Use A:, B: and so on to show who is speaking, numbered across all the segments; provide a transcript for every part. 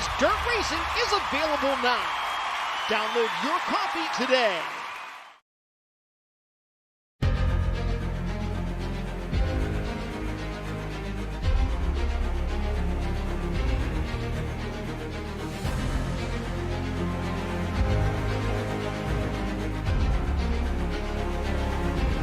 A: Plus Dirt Racing is available now. Download your copy today.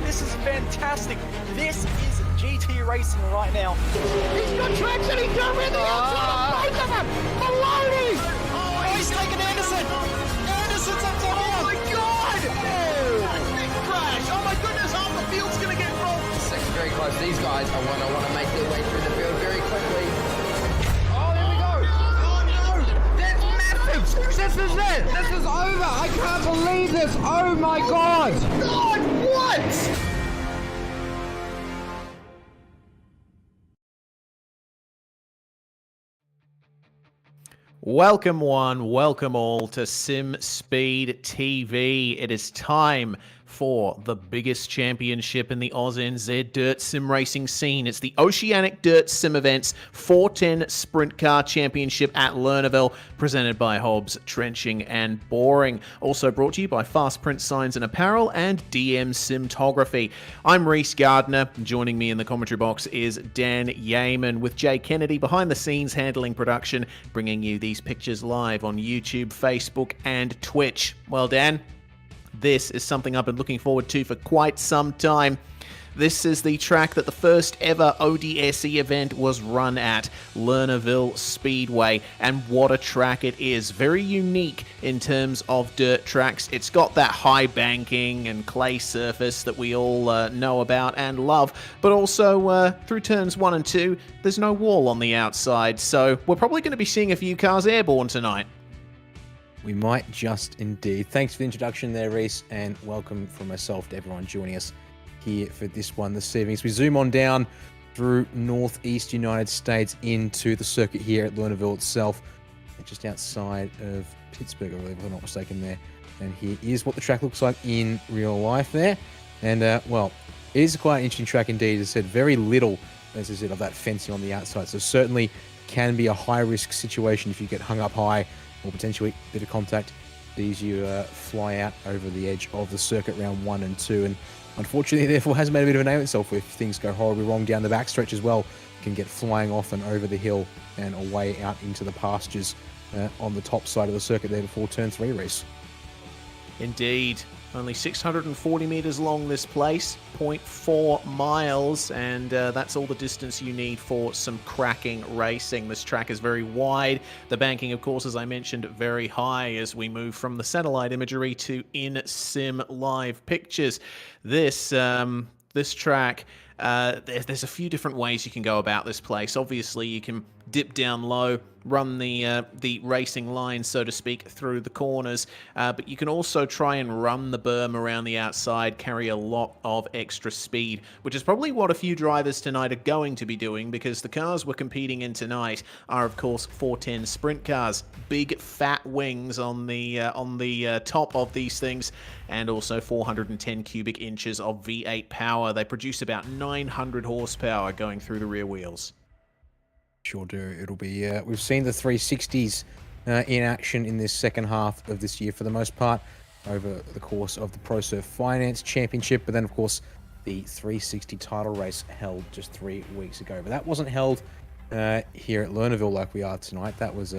B: This is fantastic. This is GT racing right now.
A: He's got traction, he's got rid of the outside of both of them. Maloney!
B: Oh, he's taking Anderson. Anderson's up top.
A: Oh my God! Oh. Big crash. Oh my goodness, half the field's going to get rolled.
C: Second very close. These guys are want to make their way through the field very quickly. Oh, there we go. Oh no! That's massive. This is it. This is over. I can't believe this. Oh my God!
A: God, what?
D: Welcome one, welcome all to Sim Speed TV. It is time for the biggest championship in the AusNZ dirt sim racing scene. It's the Oceanic Dirt Sim Events 410 Sprint Car Championship at Lernerville, presented by Hobbs Trenching and Boring. Also brought to you by Fast Print Signs and Apparel and DM Simtography. I'm Reese Gardner. Joining me in the commentary box is Dan Yeaman, with Jay Kennedy behind the scenes handling production, bringing you these pictures live on YouTube, Facebook and Twitch. Well, Dan, this is something I've been looking forward to for quite some time. This is the track that the first ever ODSE event was run at, Lernerville Speedway, and what a track it is. Very unique in terms of dirt tracks. It's got that high banking and clay surface that we all know about and love, but also through turns 1 and 2, there's no wall on the outside, so we're probably going to be seeing a few cars airborne tonight.
E: We might just indeed. Thanks for the introduction there, Reese, and welcome from myself to everyone joining us here for this one this evening. As we zoom on down through northeast United States into the circuit here at Lernerville itself, just outside of Pittsburgh, I believe, if I'm not mistaken there. And here is what the track looks like in real life there. And, well, it is quite an interesting track indeed. As I said, very little, as I said, of that fencing on the outside. So certainly can be a high-risk situation if you get hung up high, or potentially a bit of contact as you fly out over the edge of the circuit round 1 and 2. And unfortunately, therefore, has made a bit of a name of itself if things go horribly wrong down the backstretch as well. Can get flying off and over the hill and away out into the pastures on the top side of the circuit there before turn 3 race.
D: Indeed. Only 640 meters long, this place, 0.4 miles, and that's all the distance you need for some cracking racing. This track is very wide. The banking, of course, as I mentioned, very high as we move from the satellite imagery to in-sim live pictures. This track, there's a few different ways you can go about this place. Obviously, you can dip down low, run the racing line, so to speak, through the corners, but you can also try and run the berm around the outside, carry a lot of extra speed, which is probably what a few drivers tonight are going to be doing, because the cars we're competing in tonight are, of course, 410 sprint cars. Big fat wings on the top of these things, and also 410 cubic inches of V8 power. They produce about 900 horsepower going through the rear wheels.
E: Sure do. It'll be, we've seen the 360s in action in this second half of this year for the most part over the course of the ProSurf Finance Championship, but then of course the 360 title race held just 3 weeks ago. But that wasn't held here at Lernerville like we are tonight. That was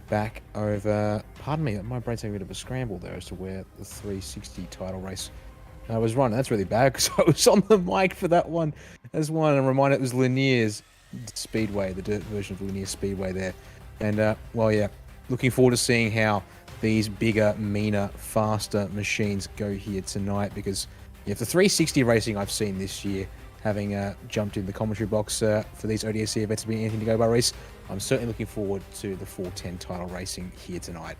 E: back over, pardon me, my brain's having a bit of a scramble there as to where the 360 title race was run. That's really bad because I was on the mic for that one as one. And remind it was Lernerville Speedway, the dirt version of Lernerville Speedway there. And, well, yeah, looking forward to seeing how these bigger, meaner, faster machines go here tonight, because yeah, the 360 racing I've seen this year, having jumped in the commentary box for these ODSE events, being anything to go by, Reese, I'm certainly looking forward to the 410 title racing here tonight.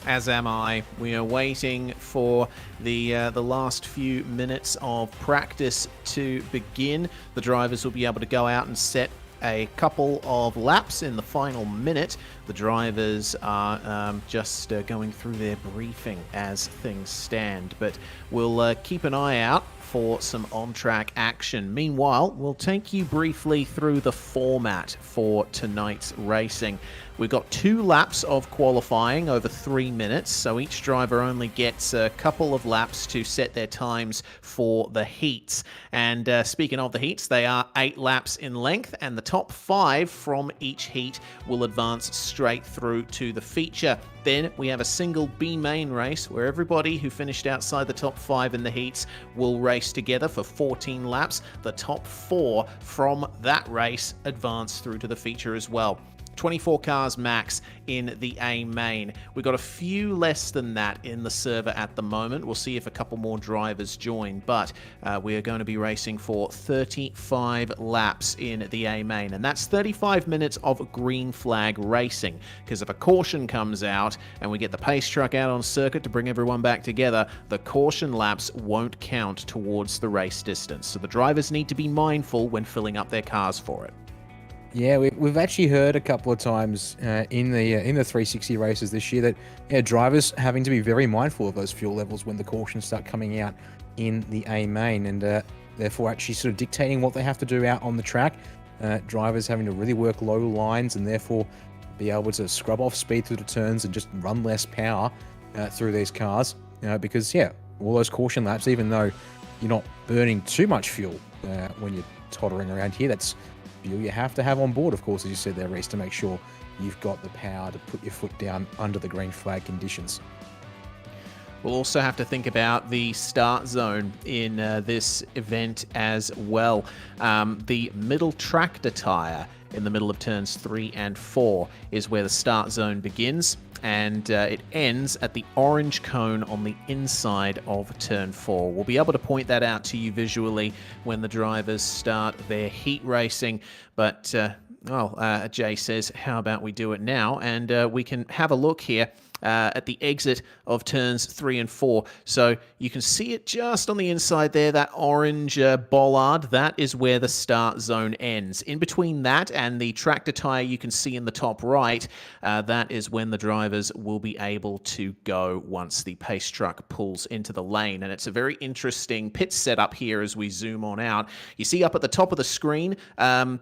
D: As am I. We are waiting for the last few minutes of practice to begin. The drivers will be able to go out and set a couple of laps in the final minute The drivers are just going through their briefing as things stand, but we'll keep an eye out for some on-track action. Meanwhile, we'll take you briefly through the format for tonight's racing. We've got 2 laps of qualifying over 3 minutes, so each driver only gets a couple of laps to set their times for the heats. And speaking of the heats, they are 8 laps in length, and the top 5 from each heat will advance straight through to the feature. Then we have a single B main race where everybody who finished outside the top 5 in the heats will race together for 14 laps. The top 4 from that race advance through to the feature as well. 24 cars max in the A main. We've got a few less than that in the server at the moment. We'll see if a couple more drivers join, but we are going to be racing for 35 laps in the A main, and that's 35 minutes of green flag racing, because if a caution comes out and we get the pace truck out on circuit to bring everyone back together, the caution laps won't count towards the race distance. So the drivers need to be mindful when filling up their cars for it.
E: Yeah, we've actually heard a couple of times in the 360 races this year that drivers having to be very mindful of those fuel levels when the cautions start coming out in the A main, and therefore actually sort of dictating what they have to do out on the track. Drivers having to really work low lines and therefore be able to scrub off speed through the turns and just run less power through these cars, because all those caution laps, even though you're not burning too much fuel when you're tottering around here, that's you have to have on board, of course, as you said there, Reese, to make sure you've got the power to put your foot down under the green flag conditions.
D: We'll also have to think about the start zone in this event as well. The middle tractor tire in the middle of turns 3 and 4 is where the start zone begins, and it ends at the orange cone on the inside of turn 4. We'll be able to point that out to you visually when the drivers start their heat racing, but Jay says, how about we do it now? And we can have a look here at the exit of turns 3 and 4. So you can see it just on the inside there, that orange bollard. That is where the start zone ends. In between that and the tractor tire you can see in the top right, that is when the drivers will be able to go once the pace truck pulls into the lane. And it's a very interesting pit setup here as we zoom on out. You see up at the top of the screen,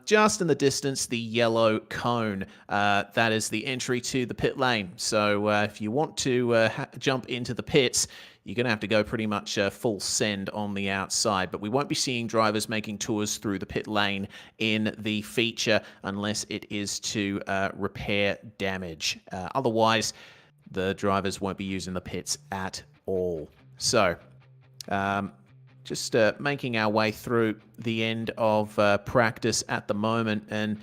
D: just in the distance, the yellow cone. That is the entry to the pit lane. So if you want to jump into the pits, you're going to have to go pretty much full send on the outside. But we won't be seeing drivers making tours through the pit lane in the feature unless it is to repair damage. Otherwise, the drivers won't be using the pits at all. So just making our way through the end of practice at the moment, and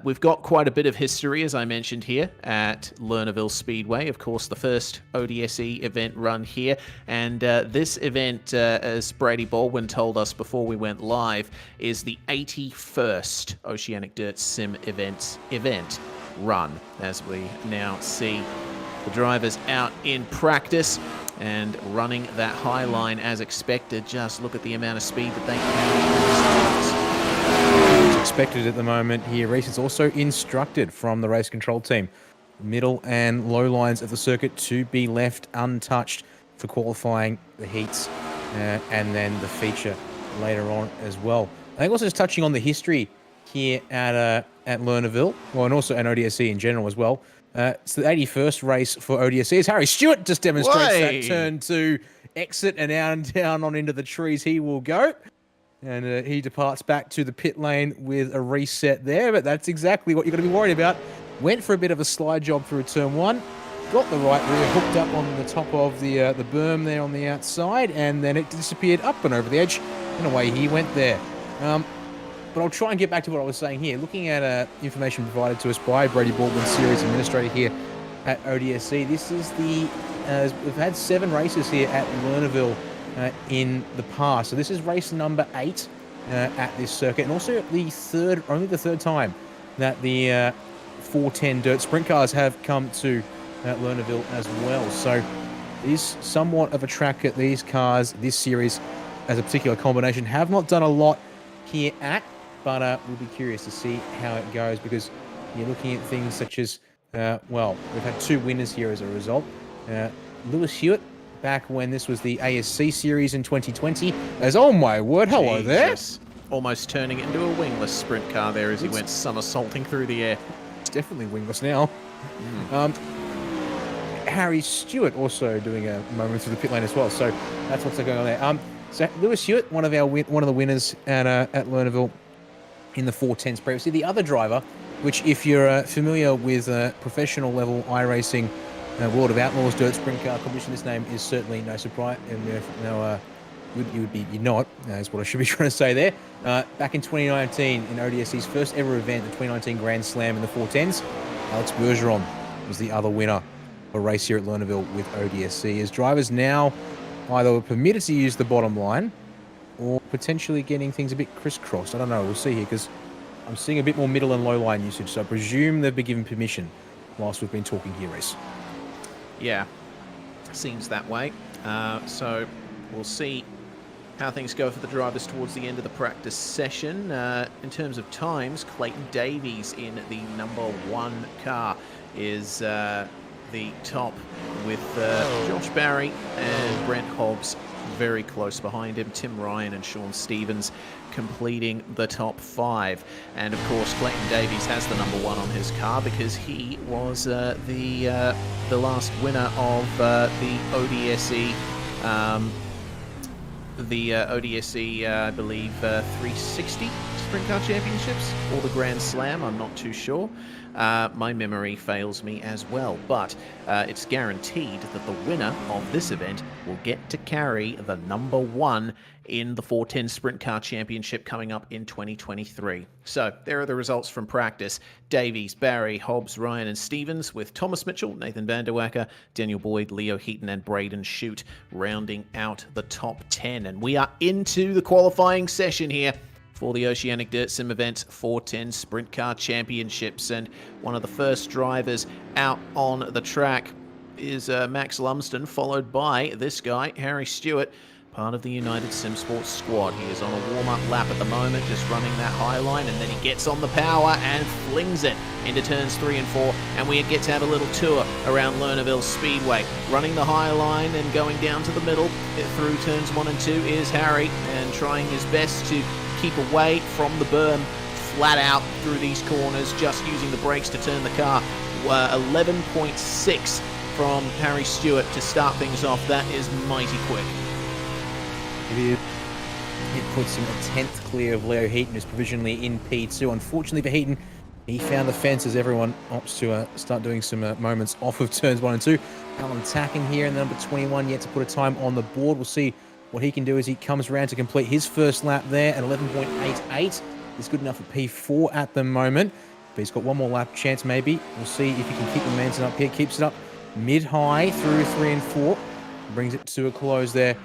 D: we've got quite a bit of history, as I mentioned, here at Lernerville Speedway. Of course, the first ODSE event run here. And this event, as Brady Baldwin told us before we went live, is the 81st Oceanic Dirt Sim event run, as we now see the drivers out in practice and running that high line as expected. Just look at the amount of speed that they can.
E: Expected at the moment here. Reese is also instructed from the race control team. Middle and low lines of the circuit to be left untouched for qualifying the heats and then the feature later on as well. I think also just touching on the history here at Lernerville, well, and also an ODSE in general as well. It's the 81st race for ODSEs. Harry Stewart just demonstrates that turn 2 exit, and out and down on into the trees he will go. And he departs back to the pit lane with a reset there, but that's exactly what you're going to be worried about. Went for a bit of a slide job through turn 1, got the right rear hooked up on the top of the berm there on the outside, and then it disappeared up and over the edge, and away he went there. But I'll try and get back to what I was saying here. Looking at information provided to us by Brady Baldwin, series administrator here at ODSE, this is the we've had 7 races here at Lernerville in the past. So this is race number 8 at this circuit, and also only the third time that the 410 dirt sprint cars have come to Lernerville as well. So it is somewhat of a track at these cars. This series, as a particular combination, have not done a lot here at, but we'll be curious to see how it goes, because you're looking at things such as well, we've had 2 winners here as a result. Lewis Hewitt, back when this was the ASC series in 2020, as oh my word, hello
D: Jesus. Almost turning it into a wingless sprint car there as he went somersaulting through the air.
E: there. It's definitely wingless now. Harry Stewart also doing a moment through the pit lane as well, so that's what's going on there. So Lewis Hewitt, one of the winners at Lernerville in the 410s previously. The other driver, which if you're familiar with professional level iRacing, World of Outlaws dirt sprint car competition, this name is certainly no surprise. And you're not, is what I should be trying to say there. Back in 2019, in ODSE's first ever event, the 2019 Grand Slam in the 410s, Alex Bergeron was the other winner of a race here at Lernerville with ODSE. As drivers now either were permitted to use the bottom line or potentially getting things a bit crisscrossed. I don't know, we'll see here, because I'm seeing a bit more middle and low line usage, so I presume they've been given permission whilst we've been talking here, Reese.
D: Yeah, seems that way. So we'll see how things go for the drivers towards the end of the practice session. In terms of times, Clayton Davies in the number 1 car is the top, with Josh Barry and Brent Hobbs very close behind him. Tim Ryan and Sean Stevens completing the top 5. And of course, Clayton Davies has the number 1 on his car because he was the last winner of the ODSE. ODSE, I believe, 360 Sprint Car Championships or the Grand Slam. I'm not too sure. My memory fails me as well, but it's guaranteed that the winner of this event will get to carry the number 1 in the 410 Sprint Car Championship coming up in 2023. So there are the results from practice. Davies, Barry, Hobbs, Ryan and Stevens, with Thomas Mitchell, Nathan Van Der Wacker, Daniel Boyd, Leo Heaton and Braden Shute rounding out the top 10. And we are into the qualifying session here for the Oceanic Dirt Sim event 410 Sprint Car Championships. And one of the first drivers out on the track is Max Lumsden, followed by this guy, Harry Stewart, part of the United Sim Sports squad. He is on a warm-up lap at the moment, just running that high line, and then he gets on the power and flings it into turns 3 and 4, and we get to have a little tour around Lernerville Speedway. Running the high line and going down to the middle through turns 1 and 2 is Harry, and trying his best to keep away from the berm flat out through these corners, just using the brakes to turn the car. 11.6 from Harry Stewart to start things off. That is mighty quick.
E: It puts him a 10th clear of Leo Heaton, who's provisionally in P2. Unfortunately for Heaton, he found the fence as everyone opts to start doing some moments off of turns 1 and 2. Alan Tacken here in the number 21, yet to put a time on the board. We'll see what he can do as he comes around to complete his first lap there at 11.88. He's good enough for P4 at the moment, but he's got one more lap chance maybe. We'll see if he can keep the momentum up here. Keeps it up mid-high through 3 and 4. Brings it to a close there.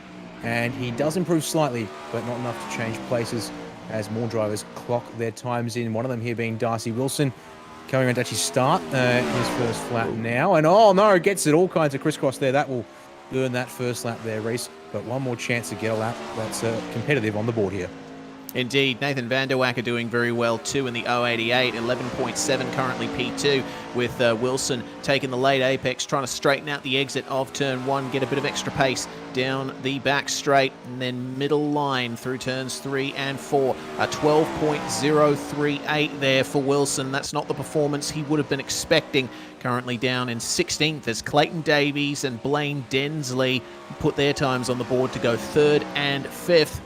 E: And he does improve slightly, but not enough to change places as more drivers clock their times in. One of them here being Darcy Wilson, coming around to actually start his first lap now. And oh no, gets it all kinds of crisscross there. That will earn that first lap there, Reese. But one more chance to get a lap that's competitive on the board here.
D: Indeed, Nathan Van Der Wacker doing very well too in the 088, 11.7 currently P2, with Wilson taking the late apex, trying to straighten out the exit of turn 1, get a bit of extra pace down the back straight, and then middle line through turns 3 and 4. A 12.038 there for Wilson. That's not the performance he would have been expecting. Currently down in 16th as Clayton Davies and Blaine Densley put their times on the board to go 3rd and 5th.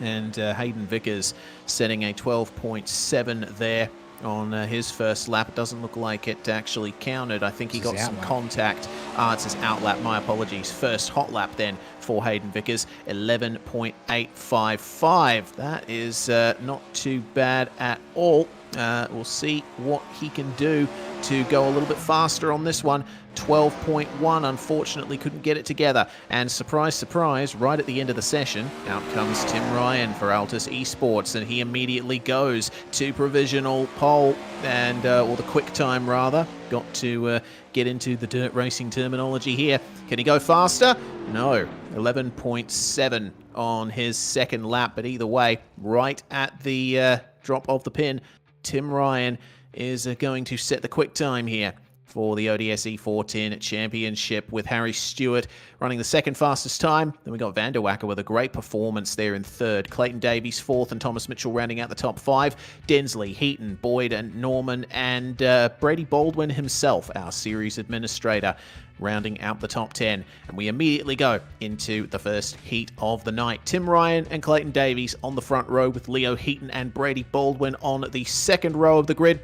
D: And Hayden Vickers setting a 12.7 there on his first lap. It doesn't look like it actually counted. I think he got some contact. It's his outlap, my apologies. First hot lap then for Hayden Vickers, 11.855. That is not too bad at all. We'll see what he can do to go a little bit faster on this one. 12.1, unfortunately couldn't get it together. And surprise, surprise, right at the end of the session, out comes Tim Ryan for Altus Esports, and he immediately goes to provisional pole, and or the quick time rather. Got to get into the dirt racing terminology here. Can he go faster? No, 11.7 on his second lap, but either way, right at the drop of the pin, Tim Ryan is going to set the quick time here for the ODSE 410 Championship, with Harry Stewart running the second fastest time. Then we got Van der Wacker with a great performance there in third. Clayton Davies fourth, and Thomas Mitchell rounding out the top five. Densley, Heaton, Boyd, and Norman, and Brady Baldwin himself, our series administrator, rounding out the top 10. And we immediately go into the first heat of the night. Tim Ryan and Clayton Davies on the front row, with Leo Heaton and Brady Baldwin on the second row of the grid.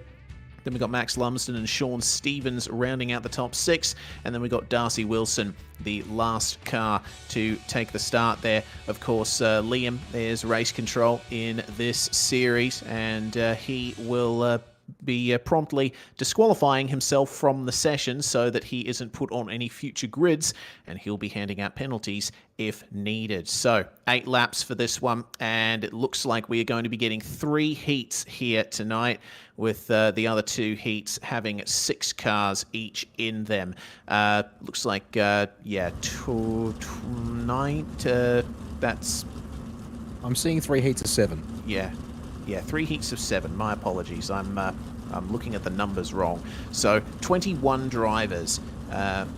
D: Then we got Max Lumsden and Sean Stevens rounding out the top 6. And then we got Darcy Wilson, the last car to take the start there. Of course, Liam, there's race control in this series, and he will be promptly disqualifying himself from the session so that he isn't put on any future grids, and he'll be handing out penalties if needed. So 8 laps for this one, and it looks like we are going to be getting 3 heats here tonight, with the other 2 heats having 6 cars each in them. Looks like tonight that's
E: I'm seeing 3 heats of 7.
D: Yeah, 3 heats of 7. My apologies. I'm looking at the numbers wrong. So 21 drivers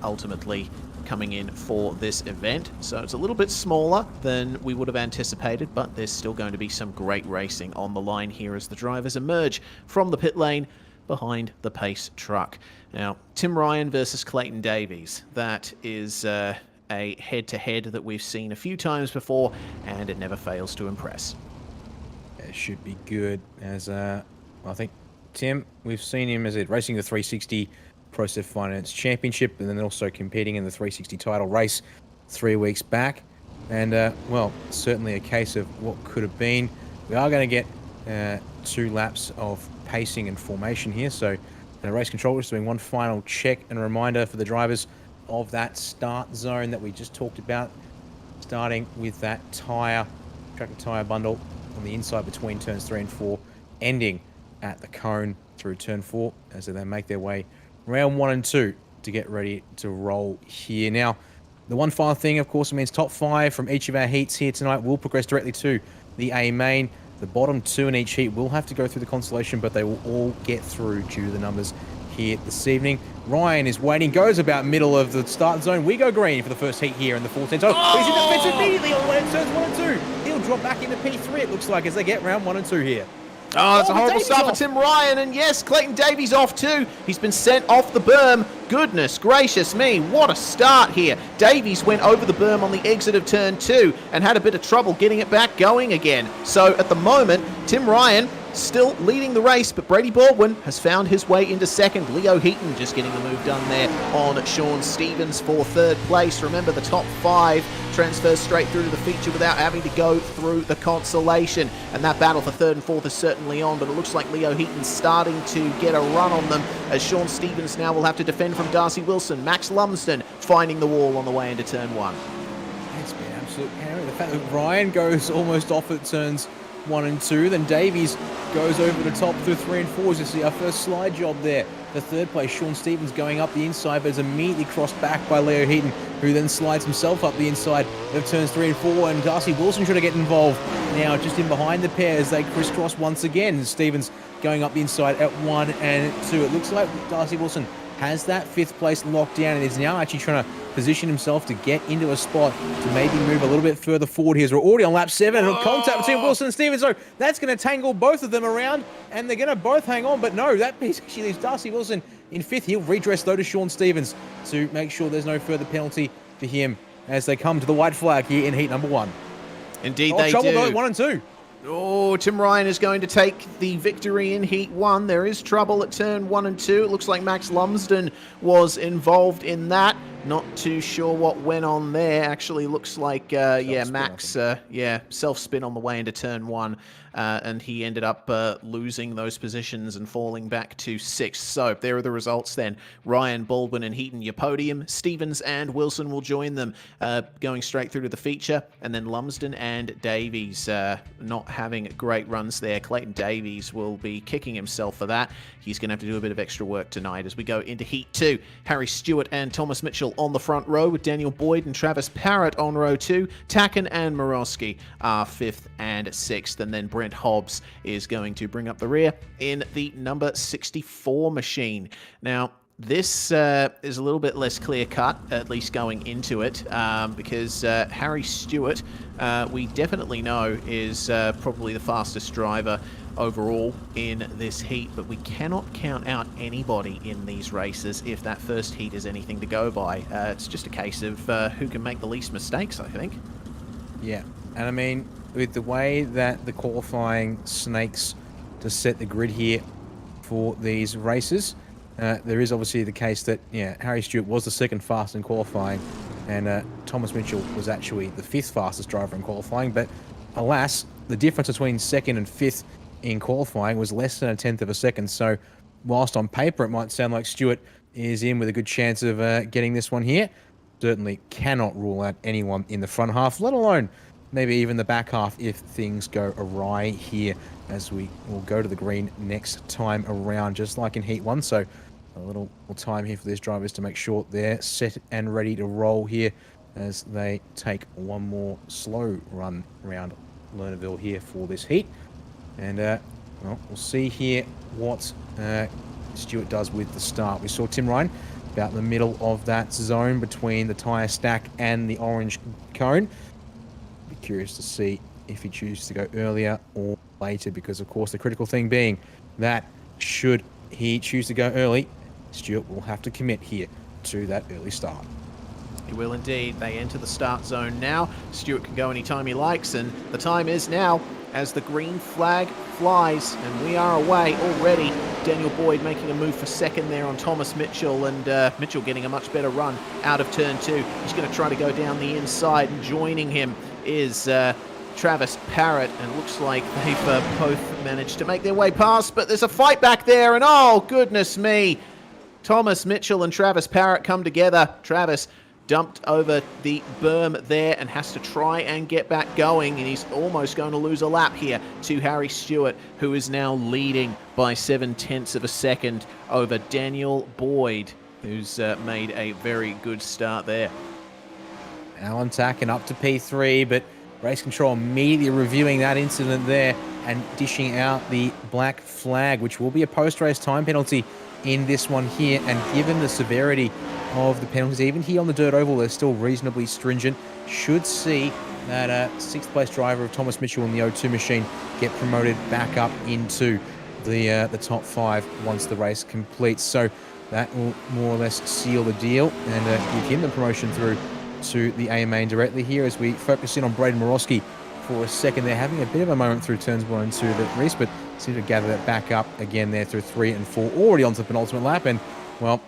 D: ultimately coming in for this event. So it's a little bit smaller than we would have anticipated, but there's still going to be some great racing on the line here as the drivers emerge from the pit lane behind the pace truck. Now, Tim Ryan versus Clayton Davies. That is a head-to-head that we've seen a few times before, and it never fails to impress.
E: It should be good, as I think Tim, we've seen him as racing the 360 Process Finance Championship, and then also competing in the 360 title race 3 weeks back. And well, certainly a case of what could have been. We are going to get 2 laps of pacing and formation here, so the race control is doing one final check and reminder for the drivers of that start zone that we just talked about, starting with that tractor tire bundle on the inside between turns 3 and 4, ending at the cone through turn 4 as they make their way round 1 and 2 to get ready to roll here. Now, the one final thing, of course, means top 5 from each of our heats here tonight will progress directly to the A main. The bottom 2 in each heat will have to go through the consolation, but they will all get through due to the numbers here this evening. Ryan is waiting, goes about middle of the start zone. We go green for the first heat here in the 410. So he's in the fence immediately on turns 1 and 2. He'll drop back into P3, it looks like, as they get round 1 and 2 here.
D: Oh, that's a horrible
E: Davies
D: start for
E: off.
D: Tim Ryan, and yes, Clayton Davies off too. He's been sent off the berm. Goodness gracious me, what a start here. Davies went over the berm on the exit of turn 2 and had a bit of trouble getting it back going again. So at the moment, Tim Ryan still leading the race, but Brady Baldwin has found his way into second. Leo Heaton just getting the move done there on Sean Stevens for third place. Remember, the top 5 transfers straight through to the feature without having to go through the consolation. And that battle for third and fourth is certainly on, but it looks like Leo Heaton's starting to get a run on them, as Sean Stevens now will have to defend from Darcy Wilson. Max Lumsden finding the wall on the way into turn 1.
E: It's been absolute carry. The fact that Ryan goes almost off at turns 1 and 2, then Davies goes over the top through 3 and 4. As you see, our first slide job there. The third place, Sean Stevens going up the inside, but is immediately crossed back by Leo Heaton, who then slides himself up the inside of turns 3 and 4. And Darcy Wilson trying to get involved now, just in behind the pair as they crisscross once again. Stevens going up the inside at 1 and 2. It looks like Darcy Wilson has that 5th place locked down and is now actually trying to position himself to get into a spot to maybe move a little bit further forward here. As we're already on lap 7, and contact between Wilson and Stevens. So that's going to tangle both of them around, and they're going to both hang on. But no, that piece actually leaves Darcy Wilson in 5th. He'll redress though to Sean Stevens to make sure there's no further penalty for him as they come to the white flag here in heat number 1.
D: Indeed, they
E: trouble
D: do.
E: though at 1 and 2.
D: Oh, Tim Ryan is going to take the victory in Heat 1. There is trouble at turn 1 and 2. It looks like Max Lumsden was involved in that. Not too sure what went on there. Actually looks like, Max, self-spin on the way into turn 1. And he ended up losing those positions and falling back to 6th. So there are the results then. Ryan, Baldwin, and Heaton, your podium. Stevens and Wilson will join them, going straight through to the feature. And then Lumsden and Davies not having great runs there. Clayton Davies will be kicking himself for that. He's going to have to do a bit of extra work tonight as we go into Heat 2. Harry Stewart and Thomas Mitchell on the front row, with Daniel Boyd and Travis Parrott on row 2. Tacken and Morosky are 5th and 6th. And then Brent Hobbs is going to bring up the rear in the number 64 machine. Now, This is a little bit less clear-cut, at least going into it, because Harry Stewart, we definitely know, is probably the fastest driver overall in this heat, but we cannot count out anybody in these races if that first heat is anything to go by. It's just a case of who can make the least mistakes, I think.
E: Yeah, and I mean, with the way that the qualifying snakes to set the grid here for these races, there is obviously the case that, yeah, Harry Stewart was the second fastest in qualifying, and Thomas Mitchell was actually the fifth fastest driver in qualifying, but alas, the difference between second and fifth in qualifying was less than a tenth of a second. So whilst on paper it might sound like Stewart is in with a good chance of getting this one here, certainly cannot rule out anyone in the front half, let alone maybe even the back half if things go awry here, as we will go to the green next time around, just like in Heat 1. So a little time here for these drivers to make sure they're set and ready to roll here as they take one more slow run around Lernerville here for this heat. And well, we'll see here what Stewart does with the start. We saw Tim Ryan about the middle of that zone between the tyre stack and the orange cone. Be curious to see if he chooses to go earlier or later, because of course the critical thing being that should he choose to go early, Stewart will have to commit here to that early start.
D: He will indeed. They enter the start zone now. Stewart can go anytime he likes, and the time is now as the green flag flies, and we are away already. Daniel Boyd making a move for second there on Thomas Mitchell, and Mitchell getting a much better run out of turn two. He's going to try to go down the inside, and joining him is Travis Parrott, and it looks like they've both managed to make their way past, but there's a fight back there, and oh goodness me, Thomas Mitchell and Travis Parrott come together. Travis dumped over the berm there and has to try and get back going, and he's almost going to lose a lap here to Harry Stewart, who is now leading by 0.7 of a second over Daniel Boyd, who's made a very good start there.
E: Alan Tacken up to P3, but race control immediately reviewing that incident there and dishing out the black flag, which will be a post-race time penalty in this one here. And given the severity of the penalties, even here on the dirt oval, they're still reasonably stringent. Should see that sixth place driver of Thomas Mitchell in the O2 machine get promoted back up into the top five once the race completes. So that will more or less seal the deal and give him the promotion through to the A main directly here, as we focus in on Braden Morosky for a second. They're having a bit of a moment through turns 1 and 2 that Reese, but seem to gather that back up again there through 3 and 4, already onto the penultimate lap. And well,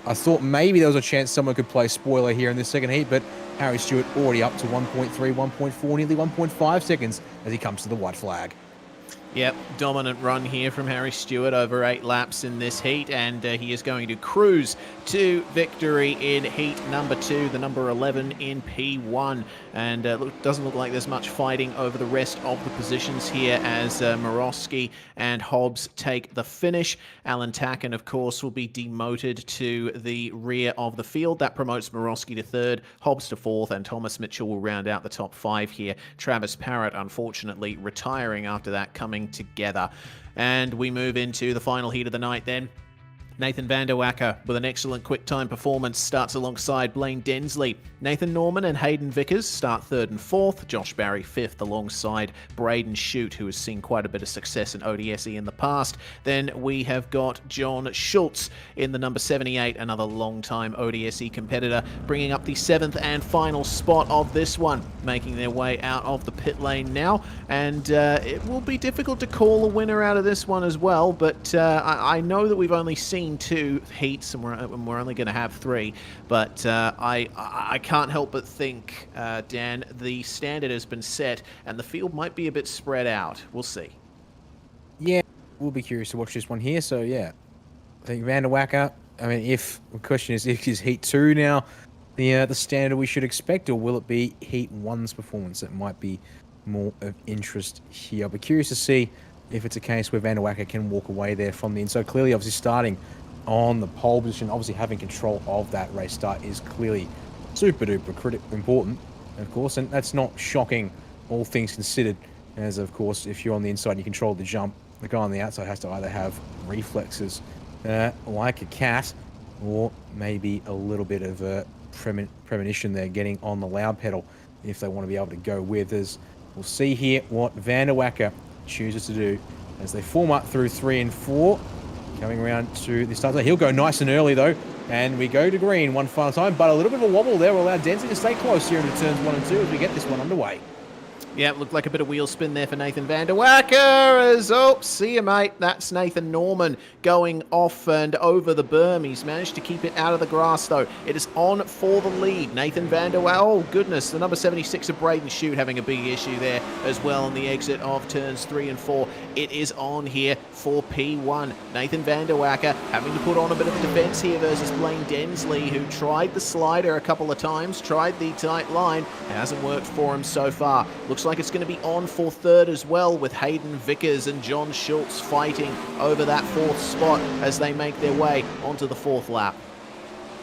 E: I thought maybe there was a chance someone could play spoiler here in this second heat, but Harry Stewart already up to 1.3, 1.4, nearly 1.5 seconds as he comes to the white flag.
D: Yep, dominant run here from Harry Stewart over 8 laps in this heat, and he is going to cruise to victory in heat number 2, the number 11 in P1. And doesn't look like there's much fighting over the rest of the positions here as Morosky and Hobbs take the finish. Alan Tacken, of course, will be demoted to the rear of the field. That promotes Morosky to 3rd, Hobbs to 4th, and Thomas Mitchell will round out the top 5 here. Travis Parrott, unfortunately, retiring after that, coming together. And we move into the final heat of the night then. Nathan van der Wacker, with an excellent quick time performance, starts alongside Blaine Densley. Nathan Norman and Hayden Vickers start 3rd and 4th. Josh Barry 5th alongside Braden Shute, who has seen quite a bit of success in ODSE in the past. Then we have got John Schultz in the number 78, another long-time ODSE competitor, bringing up the 7th and final spot of this one, making their way out of the pit lane now. And it will be difficult to call a winner out of this one as well, but I know that we've only seen 2 heats and we're only going to have 3, but I can't help but think, Dan, the standard has been set and the field might be a bit spread out. We'll see.
E: Yeah, we'll be curious to watch this one here. So yeah, I think Van der Wacker, I mean, if the question is heat 2 now the standard we should expect, or will it be heat 1's performance that might be more of interest here? I'll be curious to see if it's a case where Van der Wacker can walk away there from the inside. Clearly, obviously, starting on the pole position, obviously having control of that race start is clearly super duper important, of course, and that's not shocking, all things considered, as of course, if you're on the inside and you control the jump, the guy on the outside has to either have reflexes like a cat, or maybe a little bit of a premonition there, getting on the loud pedal if they want to be able to go with us. We'll see here what Van der Wacker chooses to do as they form up through 3 and 4. Coming around to the start. He'll go nice and early though, and we go to green one final time, but a little bit of a wobble there will allow Densley to stay close here into turns 1 and 2 as we get this one underway.
D: Yeah, it looked like a bit of wheel spin there for Nathan Van der Wacker as, oh, see you, mate. That's Nathan Norman going off and over the berm. He's managed to keep it out of the grass, though. It is on for the lead. Nathan Van der Wacker, oh, goodness, the number 76 of Braden Shute having a big issue there as well on the exit of turns 3 and 4. It is on here for P1. Nathan Van der Wacker having to put on a bit of a defense here versus Blaine Densley, who tried the slider a couple of times, tried the tight line. It hasn't worked for him so far. Looks like it's going to be on for third as well, with Hayden Vickers and John Schultz fighting over that 4th spot as they make their way onto the 4th lap.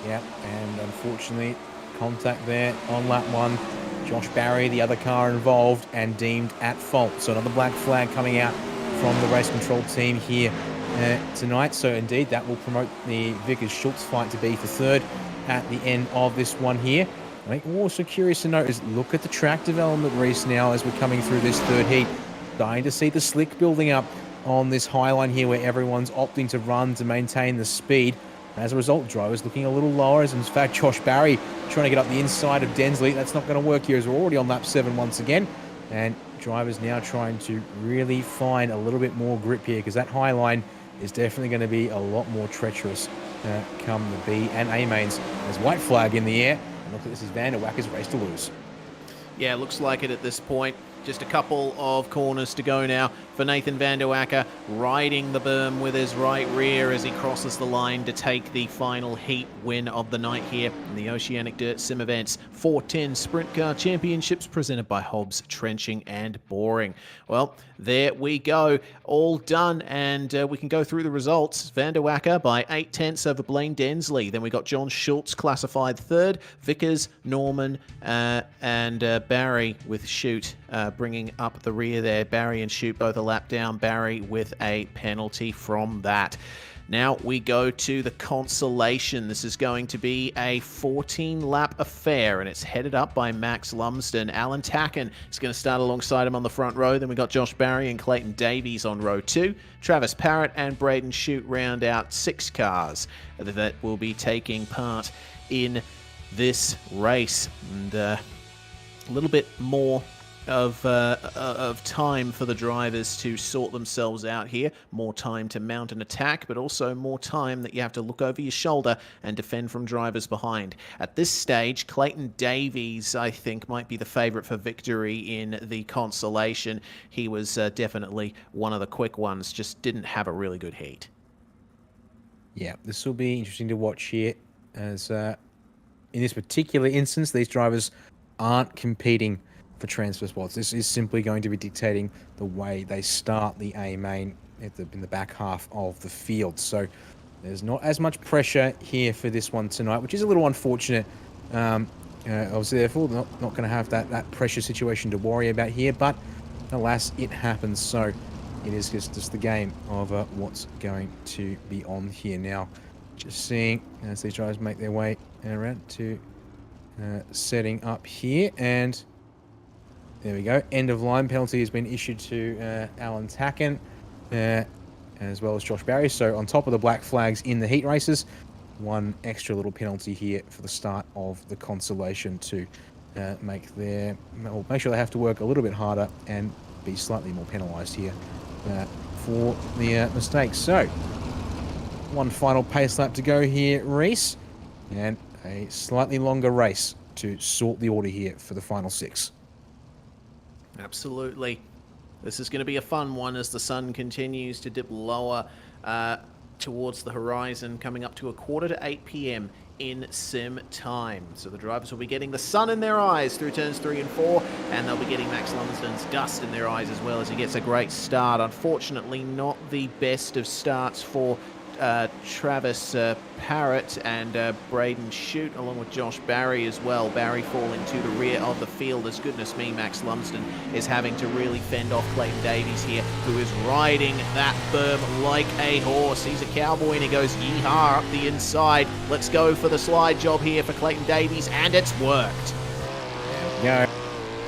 E: Yeah, and unfortunately, contact there on lap 1. Josh Barry, the other car involved, and deemed at fault. So another black flag coming out from the race control team here tonight. So indeed, that will promote the Vickers-Schultz fight to be for third at the end of this one here. I think also curious to note is look at the track development, Reese, now as we're coming through this third heat. Starting to see the slick building up on this high line here where everyone's opting to run to maintain the speed. As a result, drivers looking a little lower, as in fact Josh Barry trying to get up the inside of Densley. That's not going to work here as we're already on lap 7 once again. And drivers now trying to really find a little bit more grip here, because that high line is definitely going to be a lot more treacherous come the B and A mains. There's white flag in the air. And look, this is Van der Wacker's race to lose.
D: Yeah, looks like it at this point. Just a couple of corners to go now for Nathan Van der Wacker, riding the berm with his right rear as he crosses the line to take the final heat win of the night here in the Oceanic Dirt Sim Events 410 Sprint Car Championships presented by Hobbs Trenching and Boring. Well, there we go, all done, and we can go through the results. Van der Wacker by 8/10 over Blaine Densley. Then we got John Schultz classified third, Vickers, Norman, and Barry with Shute bringing up the rear there. Barry and Shute both a lap down. Barry with a penalty from that. Now we go to the consolation. This is going to be a 14-lap affair, and it's headed up by Max Lumsden. Alan Tacken is going to start alongside him on the front row. Then we got Josh Barry and Clayton Davies on row 2. Travis Parrott and Braden Shute round out 6 cars that will be taking part in this race. And a little bit more of time for the drivers to sort themselves out here. More time to mount an attack, but also more time that you have to look over your shoulder and defend from drivers behind. At this stage, Clayton Davies, I think, might be the favourite for victory in the consolation. He was definitely one of the quick ones, just didn't have a really good heat.
E: Yeah, this will be interesting to watch here, as in this particular instance, these drivers aren't competing for transfer spots. This is simply going to be dictating the way they start the A main in the back half of the field. So there's not as much pressure here for this one tonight, which is a little unfortunate. Obviously, therefore, not going to have that pressure situation to worry about here, but alas, it happens. So it is just the game of what's going to be on here now. Just seeing as these drivers make their way around to setting up here, and there we go. End of line penalty has been issued to Alan Tacken, as well as Josh Barry. So on top of the black flags in the heat races, one extra little penalty here for the start of the consolation to make sure they have to work a little bit harder and be slightly more penalised here for the mistakes. So one final pace lap to go here, Reese, and a slightly longer race to sort the order here for the final 6.
D: Absolutely. This is going to be a fun one as the sun continues to dip lower towards the horizon, coming up to 7:45 p.m. in sim time. So the drivers will be getting the sun in their eyes through turns 3 and 4, and they'll be getting Max Lumsden's dust in their eyes as well as he gets a great start. Unfortunately, not the best of starts for Travis Parrott and Braden Shute, along with Josh Barry as well. Barry falling to the rear of the field as, goodness me, Max Lumsden is having to really fend off Clayton Davies here, who is riding that berm like a horse. He's a cowboy and he goes yeehaw up the inside. Let's go for the slide job here for Clayton Davies, and it's worked.
E: Yeah,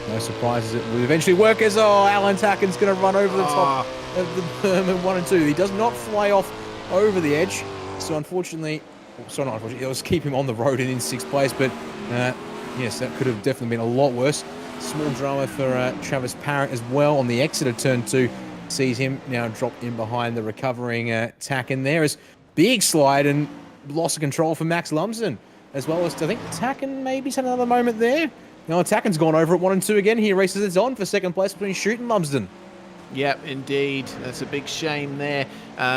E: no surprises. It will eventually work as, Alan Tacken's going to run over the top of the berm in 1 and 2. He does not fly off over the edge. So unfortunately, not unfortunately, it was keep him on the road and in 6th place. But yes, that could have definitely been a lot worse. Small drama for Travis Parrott as well on the exit of turn 2. Sees him now drop in behind the recovering Tacken. There is big slide and loss of control for Max Lumsden, as well as I think Tacken maybe had another moment there. No, Tacken's gone over at 1 and 2 again. He races it on for 2nd place between Shute and Lumsden.
D: Yep, indeed. That's a big shame there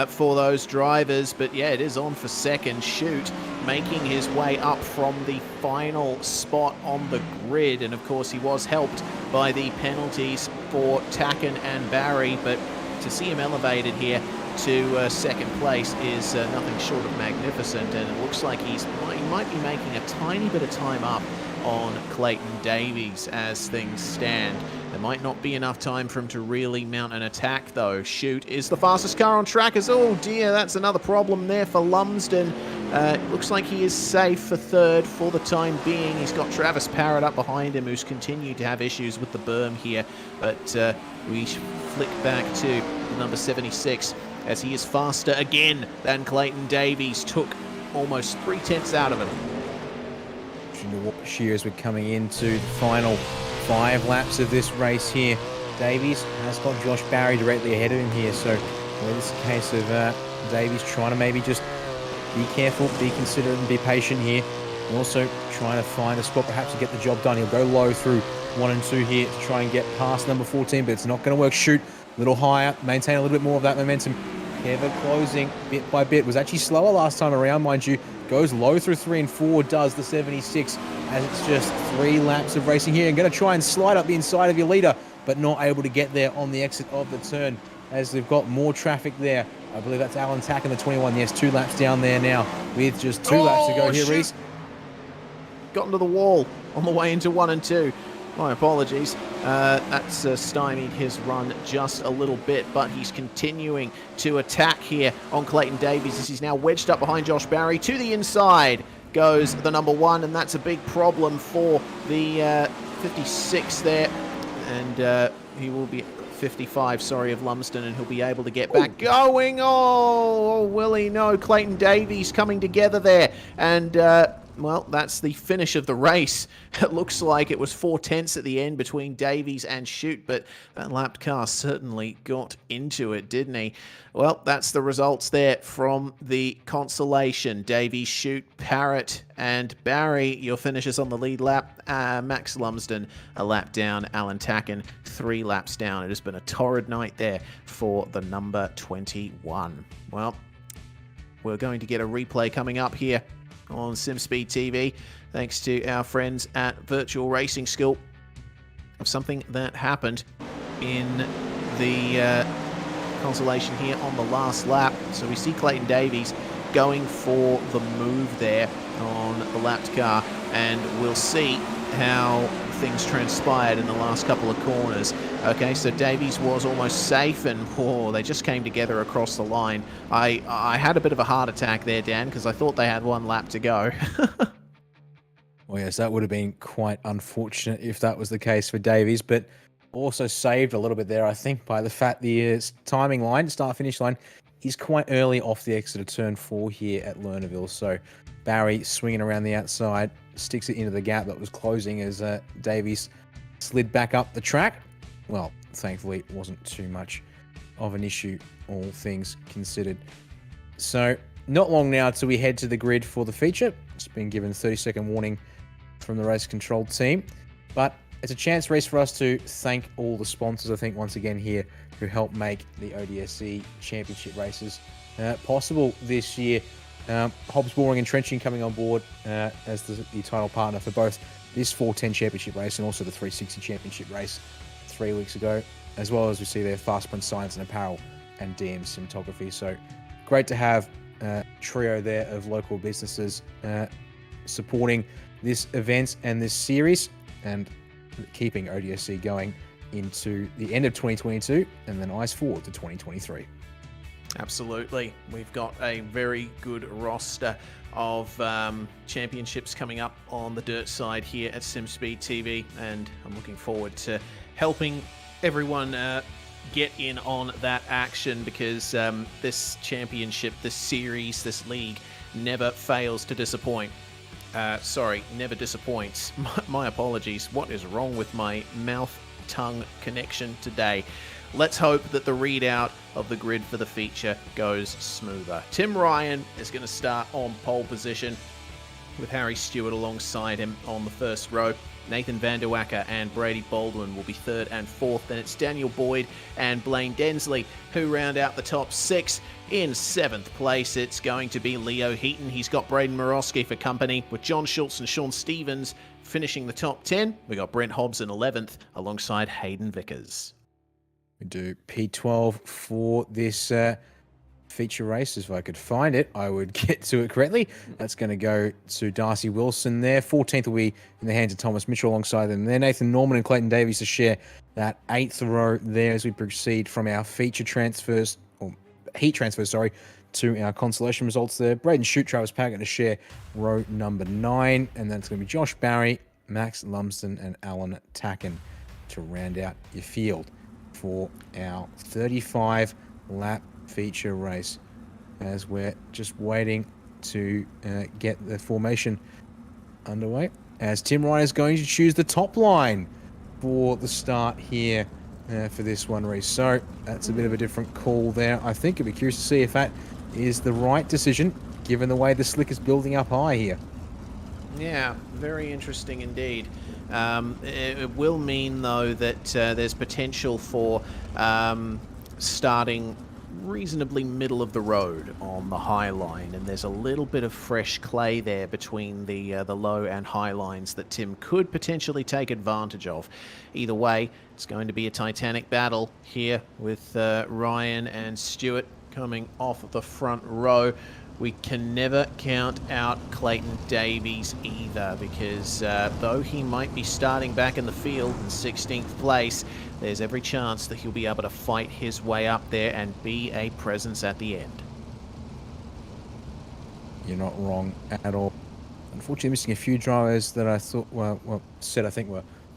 D: for those drivers. But yeah, it is on for 2nd. Shute making his way up from the final spot on the grid. And of course, he was helped by the penalties for Tacken and Barry. But to see him elevated here to 2nd place is nothing short of magnificent. And it looks like he might be making a tiny bit of time up on Clayton Davies as things stand. There might not be enough time for him to really mount an attack, though. Shute is the fastest car on track. Oh dear, that's another problem there for Lumsden. Looks like he is safe for 3rd for the time being. He's got Travis Parrott up behind him, who's continued to have issues with the berm here. But we flick back to number 76 as he is faster again than Clayton Davies. Took almost 3/10 out of him.
E: Shears, we're coming into the final 5 laps of this race here. Davies has got Josh Barry directly ahead of him here, so it's a case of Davies trying to maybe just be careful, be considerate and be patient here, and also trying to find a spot perhaps to get the job done. He'll go low through 1 and 2 here to try and get past number 14, but it's not going to work. Shute a little higher, maintain a little bit more of that momentum. Ever closing bit by bit. Was actually slower last time around, mind you. Goes low through 3 and 4, does the 76, as it's just 3 laps of racing here. And going to try and slide up the inside of your leader, but not able to get there on the exit of the turn, as they've got more traffic there. I believe that's Alan Tacken, the 21. Yes, 2 laps down there now, with just 2 laps to go here, Reese.
D: Got into the wall on the way into 1 and 2. My apologies. That's stymied his run just a little bit, but he's continuing to attack here on Clayton Davies as he's now wedged up behind Josh Barry. To the inside goes the number 1, and that's a big problem for the 56 there. And he will be 55, sorry, of Lumsden, and he'll be able to get back going. Oh, will he? No, Clayton Davies coming together there. And well, that's the finish of the race. It looks like it was 4/10 at the end between Davies and Shute, but that lapped car certainly got into it, didn't he? Well, that's the results there from the consolation. Davies, Shute, Parrott, and Barry, your finishers on the lead lap. Max Lumsden, a lap down. Alan Tacken, 3 laps down. It has been a torrid night there for the number 21. Well, we're going to get a replay coming up here on SimSpeed TV, thanks to our friends at Virtual Racing School, of something that happened in the consolation here on the last lap. So we see Clayton Davies going for the move there on the lapped car, and we'll see how things transpired in the last couple of corners. Okay, so Davies was almost safe, and they just came together across the line. I had a bit of a heart attack there, Dan, because I thought they had 1 lap to go.
E: Well, yes, that would have been quite unfortunate if that was the case for Davies, but also saved a little bit there, I think, by the fact the timing line, start-finish line, is quite early off the exit of turn 4 here at Lernerville. So Barry swinging around the outside, sticks it into the gap that was closing as Davies slid back up the track. Well, thankfully, it wasn't too much of an issue, all things considered. So not long now till we head to the grid for the feature. It's been given 30-second warning from the race control team, but it's a chance race for us to thank all the sponsors, I think, once again here, who helped make the ODSE championship races possible this year. Hobbs Boring and Trenching coming on board as the title partner for both this 410 championship race and also the 360 championship race 3 weeks ago, as well as we see their Fast Sprint Science and Apparel and DM Cinematography. So great to have trio there of local businesses supporting this event and this series and keeping ODSE going into the end of 2022 and then eyes forward to 2023.
D: Absolutely. We've got a very good roster of championships coming up on the dirt side here at SimSpeed TV, and I'm looking forward to helping everyone get in on that action, because this championship, this series, this league never fails to disappoint. Never disappoints. My apologies. What is wrong with my mouth-tongue connection today? Let's hope that the readout of the grid for the feature goes smoother. Tim Ryan is going to start on pole position with Harry Stewart alongside him on the first row. Nathan Van Der Wacker and Brady Baldwin will be third and fourth. Then it's Daniel Boyd and Blaine Densley who round out the top six. In seventh place, it's going to be Leo Heaton. He's got Braden Morosky for company, with John Schultz and Sean Stevens finishing the top 10. We got Brent Hobbs in 11th alongside Hayden Vickers.
E: We do P12 for this feature race. If I could find it, I would get to it correctly. That's going to go to Darcy Wilson there. 14th will be in the hands of Thomas Mitchell alongside them there. Nathan Norman and Clayton Davies to share that 8th row there as we proceed from our feature transfers, or heat transfers, sorry, to our consolation results there. Braden Shute, Travis Paget to share row number 9. And then it's going to be Josh Barry, Max Lumsden and Alan Tacken to round out your field for our 35 lap feature race, as we're just waiting to get the formation underway, as Tim Ryan is going to choose the top line for the start here for this one race. So that's a bit of a different call there. I think I'd be curious to see if that is the right decision given the way the slick is building up high here.
D: Yeah, very interesting indeed. It will mean, though, that there's potential for starting reasonably middle of the road on the high line, and there's a little bit of fresh clay there between the low and high lines that Tim could potentially take advantage of. Either way, it's going to be a titanic battle here with Ryan and Stewart coming off the front row. We can never count out Clayton Davies either, because though he might be starting back in the field in 16th place, there's every chance that he'll be able to fight his way up there and be a presence at the end.
E: You're not wrong at all. Unfortunately, missing a few drivers that I thought were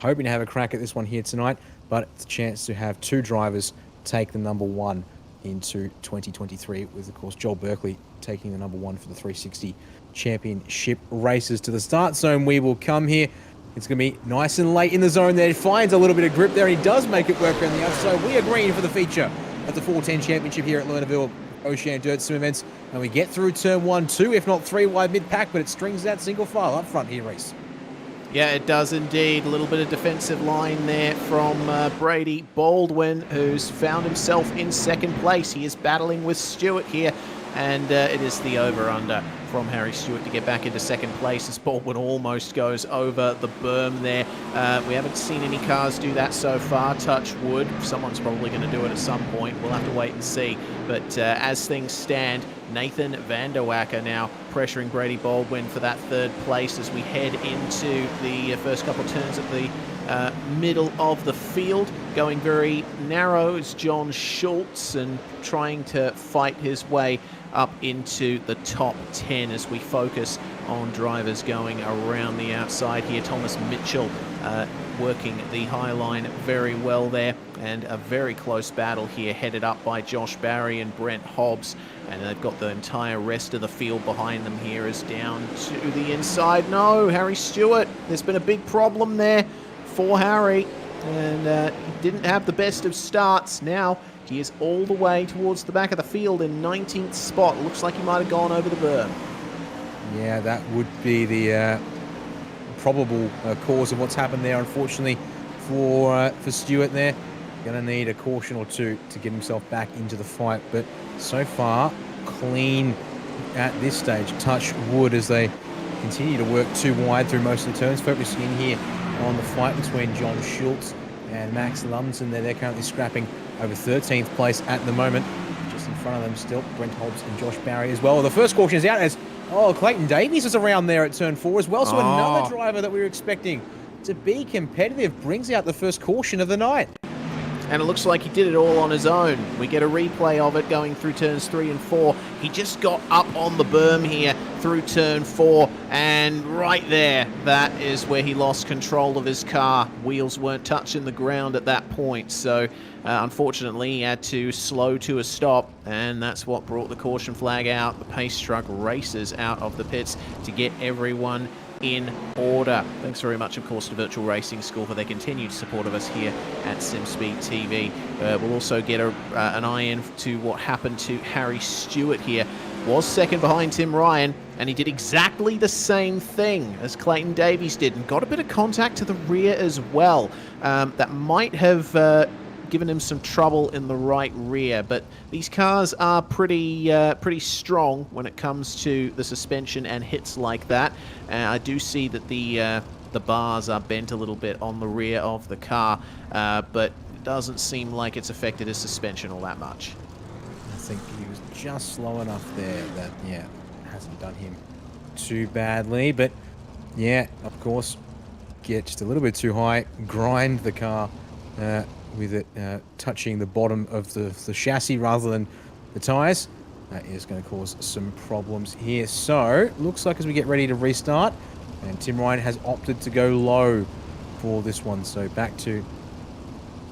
E: hoping to have a crack at this one here tonight, but it's a chance to have 2 drivers take the number 1 into 2023, with, of course, Joel Berkeley taking the number 1 for the 360 championship races. To the start zone we will come here. It's going to be nice and late in the zone there. He finds a little bit of grip there, and he does make it work around the outside. We are green for the feature of the 410 championship here at Lernerville Oceanic Dirt Sim Events, and we get through turn 1, 2, if not 3 wide mid-pack, but it strings that single file up front here, Reese.
D: Yeah, it does indeed. A little bit of defensive line there from Brady Baldwin, who's found himself in second place. He is battling with Stewart here, and it is the over-under from Harry Stewart to get back into second place as Baldwin almost goes over the berm there. We haven't seen any cars do that so far, touch wood. Someone's probably going to do it at some point. We'll have to wait and see. But as things stand, Nathan Van Der Wacker now pressuring Brady Baldwin for that third place as we head into the first couple turns at the middle of the field. Going very narrow is John Schultz, and trying to fight his way up into the top 10 as we focus on drivers going around the outside here. Thomas Mitchell working the high line very well there, and a very close battle here headed up by Josh Barry and Brent Hobbs, and they've got the entire rest of the field behind them here as down to the inside. No, Harry Stewart, there's been a big problem there for Harry, and he didn't have the best of starts. Now he is all the way towards the back of the field in 19th spot. Looks like he might have gone over the berm.
E: Yeah, that would be the probable cause of what's happened there, unfortunately, for Stewart there. Going to need a caution or two to get himself back into the fight, but so far, clean at this stage. Touch wood as they continue to work too wide through most of the turns, focusing in here on the fight between John Schultz and Max Lumsden. They're currently scrapping over 13th place at the moment, just in front of them still, Brent Hobbs and Josh Barry as well. The first caution is out as, Clayton Davies is around there at turn 4 as well. So another driver that we were expecting to be competitive brings out the first caution of the night.
D: And it looks like he did it all on his own. We get a replay of it going through turns 3 and 4. He just got up on the berm here through turn 4, and right there, that is where he lost control of his car. Wheels weren't touching the ground at that point, so unfortunately he had to slow to a stop, and that's what brought the caution flag out. The pace truck races out of the pits to get everyone in order. Thanks very much, of course, to Virtual Racing School for their continued support of us here at SimSpeed TV. We'll also get an eye in to what happened to Harry Stewart here. Was second behind Tim Ryan, and he did exactly the same thing as Clayton Davies did, and got a bit of contact to the rear as well. That might have given him some trouble in the right rear, but these cars are pretty strong when it comes to the suspension and hits like that. I do see that the bars are bent a little bit on the rear of the car, but it doesn't seem like it's affected his suspension all that much.
E: I think he was just slow enough there that, yeah, hasn't done him too badly. But, yeah, of course, get just a little bit too high, grind the car with it touching the bottom of the chassis rather than the tyres. That is going to cause some problems here. So, looks like as we get ready to restart, and Tim Ryan has opted to go low for this one. So, back to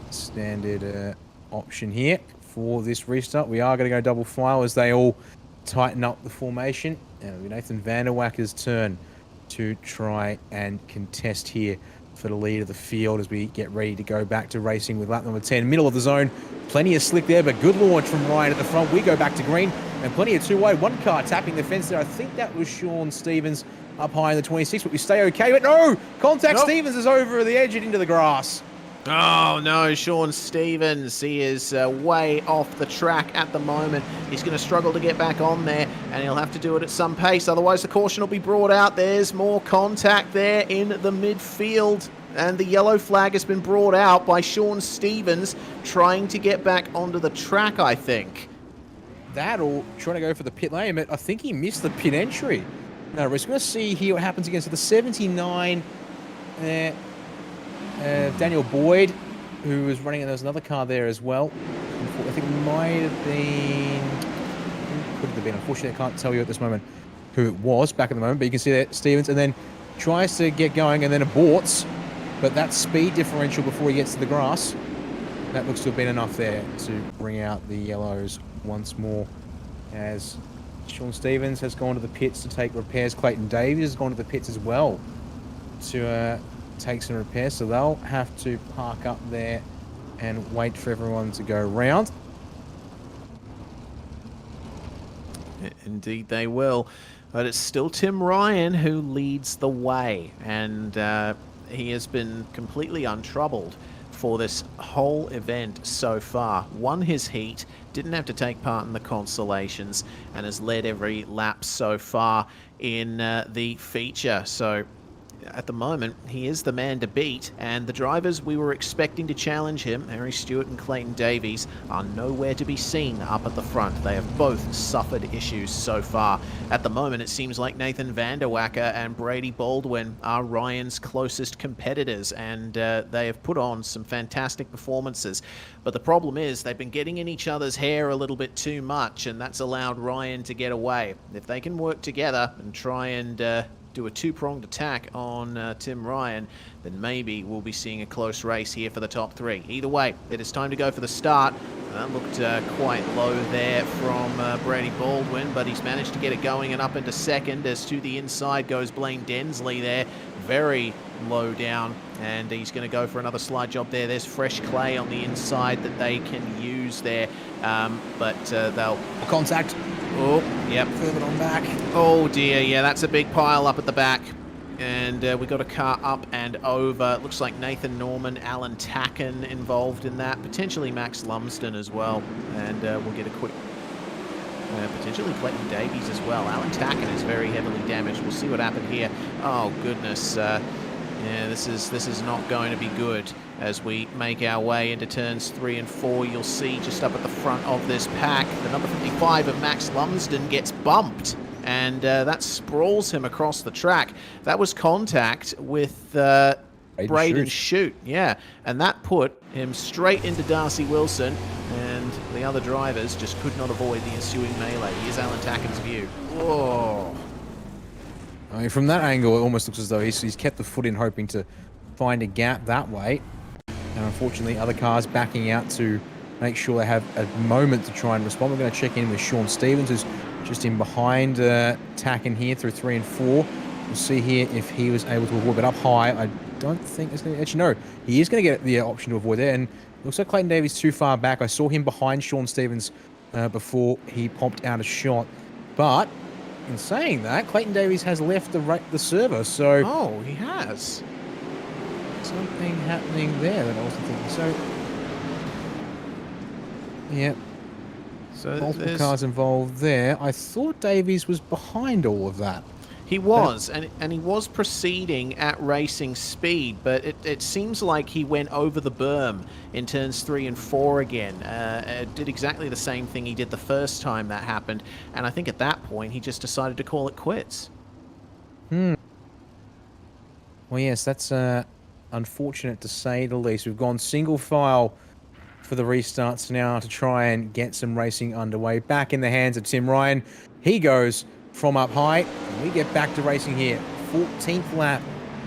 E: standard option here for this restart. We are going to go double file as they all tighten up the formation. And it'll be Nathan Vanderwacker's turn to try and contest here for the lead of the field as we get ready to go back to racing with lap number 10. Middle of the zone, plenty of slick there, but good launch from Ryan at the front. We go back to green, and plenty of two-way. One car tapping the fence there. I think that was Sean Stevens up high in the 26, but we stay okay. But no! Contact Stevens is over the edge and into the grass.
D: Oh no, Sean Stevens, he is way off the track at the moment. He's going to struggle to get back on there, and he'll have to do it at some pace, otherwise the caution will be brought out. There's more contact there in the midfield, and the yellow flag has been brought out by Sean Stevens trying to get back onto the track, I think.
E: That or trying to go for the pit lane, but I think he missed the pit entry. No, we're just going to see here what happens against the 79 Daniel Boyd, who was running, and there was another car there as well. I think it might have been, could have been, unfortunately I can't tell you at this moment who it was back at the moment, but you can see that Stevens, and then tries to get going and then aborts, but that speed differential before he gets to the grass, that looks to have been enough there to bring out the yellows once more, as Sean Stevens has gone to the pits to take repairs. Clayton Davies has gone to the pits as well to take some repairs, so they'll have to park up there and wait for everyone to go round.
D: Indeed they will, but it's still Tim Ryan who leads the way, and he has been completely untroubled for this whole event so far. Won his heat, didn't have to take part in the consolations, and has led every lap so far in the feature. So at the moment, he is the man to beat, and the drivers we were expecting to challenge him, Harry Stewart and Clayton Davies, are nowhere to be seen up at the front. They have both suffered issues so far. At the moment, it seems like Nathan Vanderwacker and Brady Baldwin are Ryan's closest competitors, and they have put on some fantastic performances. But the problem is they've been getting in each other's hair a little bit too much, and that's allowed Ryan to get away. If they can work together and try and do a two-pronged attack on Tim Ryan, then maybe we'll be seeing a close race here for the top three. Either way, it is time to go for the start. That looked quite low there from Brady Baldwin, but he's managed to get it going and up into second. As to the inside goes Blaine Densley there, very low down, and he's going to go for another slide job there. There's fresh clay on the inside that they can use there, but they'll...
E: Contact.
D: Oh, yep.
E: Further on back.
D: Oh dear, yeah, that's a big pile up at the back. And we got a car up and over. It looks like Nathan Norman, Alan Tacken involved in that. Potentially Max Lumsden as well. And we'll get a quick... potentially Clayton Davies as well. Alan Tacken is very heavily damaged. We'll see what happened here. Oh, goodness. Yeah, this is not going to be good as we make our way into turns 3 and 4. You'll see just up at the front of this pack, the number 55 of Max Lumsden gets bumped, and that sprawls him across the track. That was contact with Braden Shute, yeah, and that put him straight into Darcy Wilson, and the other drivers just could not avoid the ensuing melee. Here's Alan Tacken's view. Whoa.
E: I mean, from that angle, it almost looks as though he's kept the foot in, hoping to find a gap that way. And unfortunately, other cars backing out to make sure they have a moment to try and respond. We're going to check in with Sean Stevens, who's just in behind Tacken here through 3 and 4. We'll see here if he was able to avoid, but up high, I don't think it's going to... Actually, no, he is going to get the option to avoid there, and it looks like Clayton Davies too far back. I saw him behind Sean Stevens before he popped out a shot, but in saying that, Clayton Davies has left the server, so...
D: Oh, he has.
E: Something happening there that I wasn't thinking. So, yeah.
D: So
E: multiple cars involved there. I thought Davies was behind all of that.
D: He was, and he was proceeding at racing speed, but it seems like he went over the berm in turns 3 and 4 again. Did exactly the same thing he did the first time that happened, and I think at that point he just decided to call it quits.
E: Well, yes, that's unfortunate to say the least. We've gone single file for the restarts now to try and get some racing underway. Back in the hands of Tim Ryan. He goes from up high, and we get back to racing here. 14th lap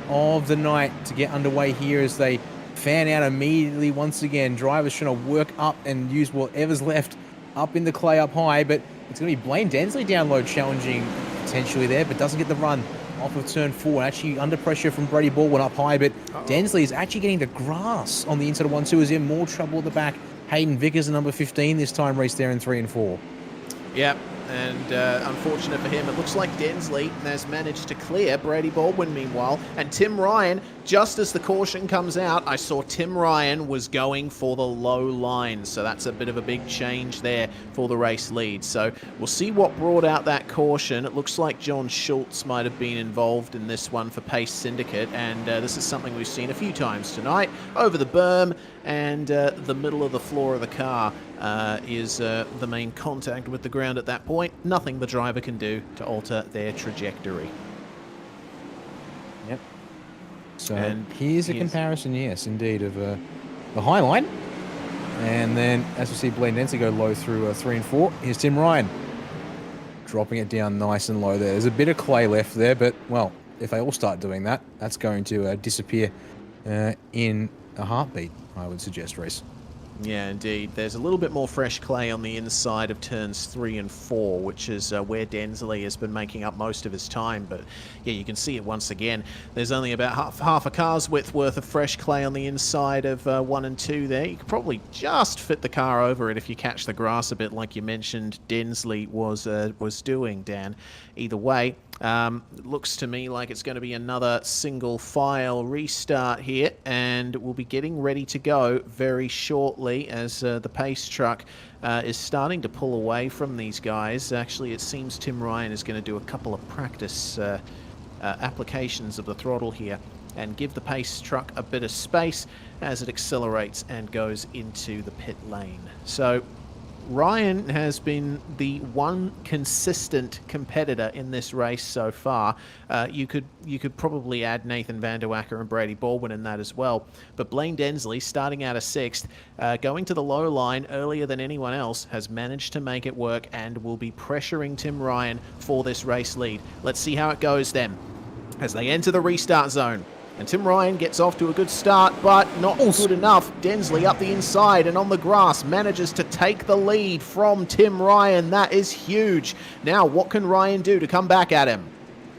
E: of the night to get underway here as they fan out immediately once again. Drivers trying to work up and use whatever's left up in the clay up high, but it's going to be Blaine Densley down low challenging potentially there, but doesn't get the run off of turn 4. Actually under pressure from Brady Baldwin up high, but Densley is actually getting the grass on the inside of 1-2, is in more trouble at the back. Hayden Vickers, the number 15, this time raced there in 3 and 4.
D: Yep. And unfortunate for him, it looks like Densley has managed to clear Brady Baldwin meanwhile. And Tim Ryan, just as the caution comes out, I saw Tim Ryan was going for the low line. So that's a bit of a big change there for the race lead. So we'll see what brought out that caution. It looks like John Schultz might have been involved in this one for Pace Syndicate. And this is something we've seen a few times tonight. Over the berm and the middle of the floor of the car is the main contact with the ground at that point. Nothing the driver can do to alter their trajectory.
E: Yep. So here's a comparison, yes, indeed, of the high line. And then, as we see Blaine Densley go low through 3 and 4, here's Tim Ryan. Dropping it down nice and low there. There's a bit of clay left there, but, well, if they all start doing that, that's going to disappear in a heartbeat, I would suggest, Reese.
D: Yeah, indeed. There's a little bit more fresh clay on the inside of turns 3 and 4, which is where Densley has been making up most of his time. But yeah, you can see it once again. There's only about half a car's width worth of fresh clay on the inside of 1 and 2 there. You could probably just fit the car over it if you catch the grass a bit, like you mentioned Densley was doing, Dan. Either way, it looks to me like it's going to be another single file restart here, and we'll be getting ready to go very shortly as the pace truck is starting to pull away from these guys. Actually, it seems Tim Ryan is going to do a couple of practice applications of the throttle here and give the pace truck a bit of space as it accelerates and goes into the pit lane. So Ryan has been the one consistent competitor in this race so far. You could probably add Nathan Van Der Wacker and Brady Baldwin in that as well. But Blaine Densley, starting out of 6th, going to the low line earlier than anyone else, has managed to make it work and will be pressuring Tim Ryan for this race lead. Let's see how it goes then as they enter the restart zone. And Tim Ryan gets off to a good start, but not good enough. Densley up the inside and on the grass manages to take the lead from Tim Ryan. That is huge. Now, what can Ryan do to come back at him?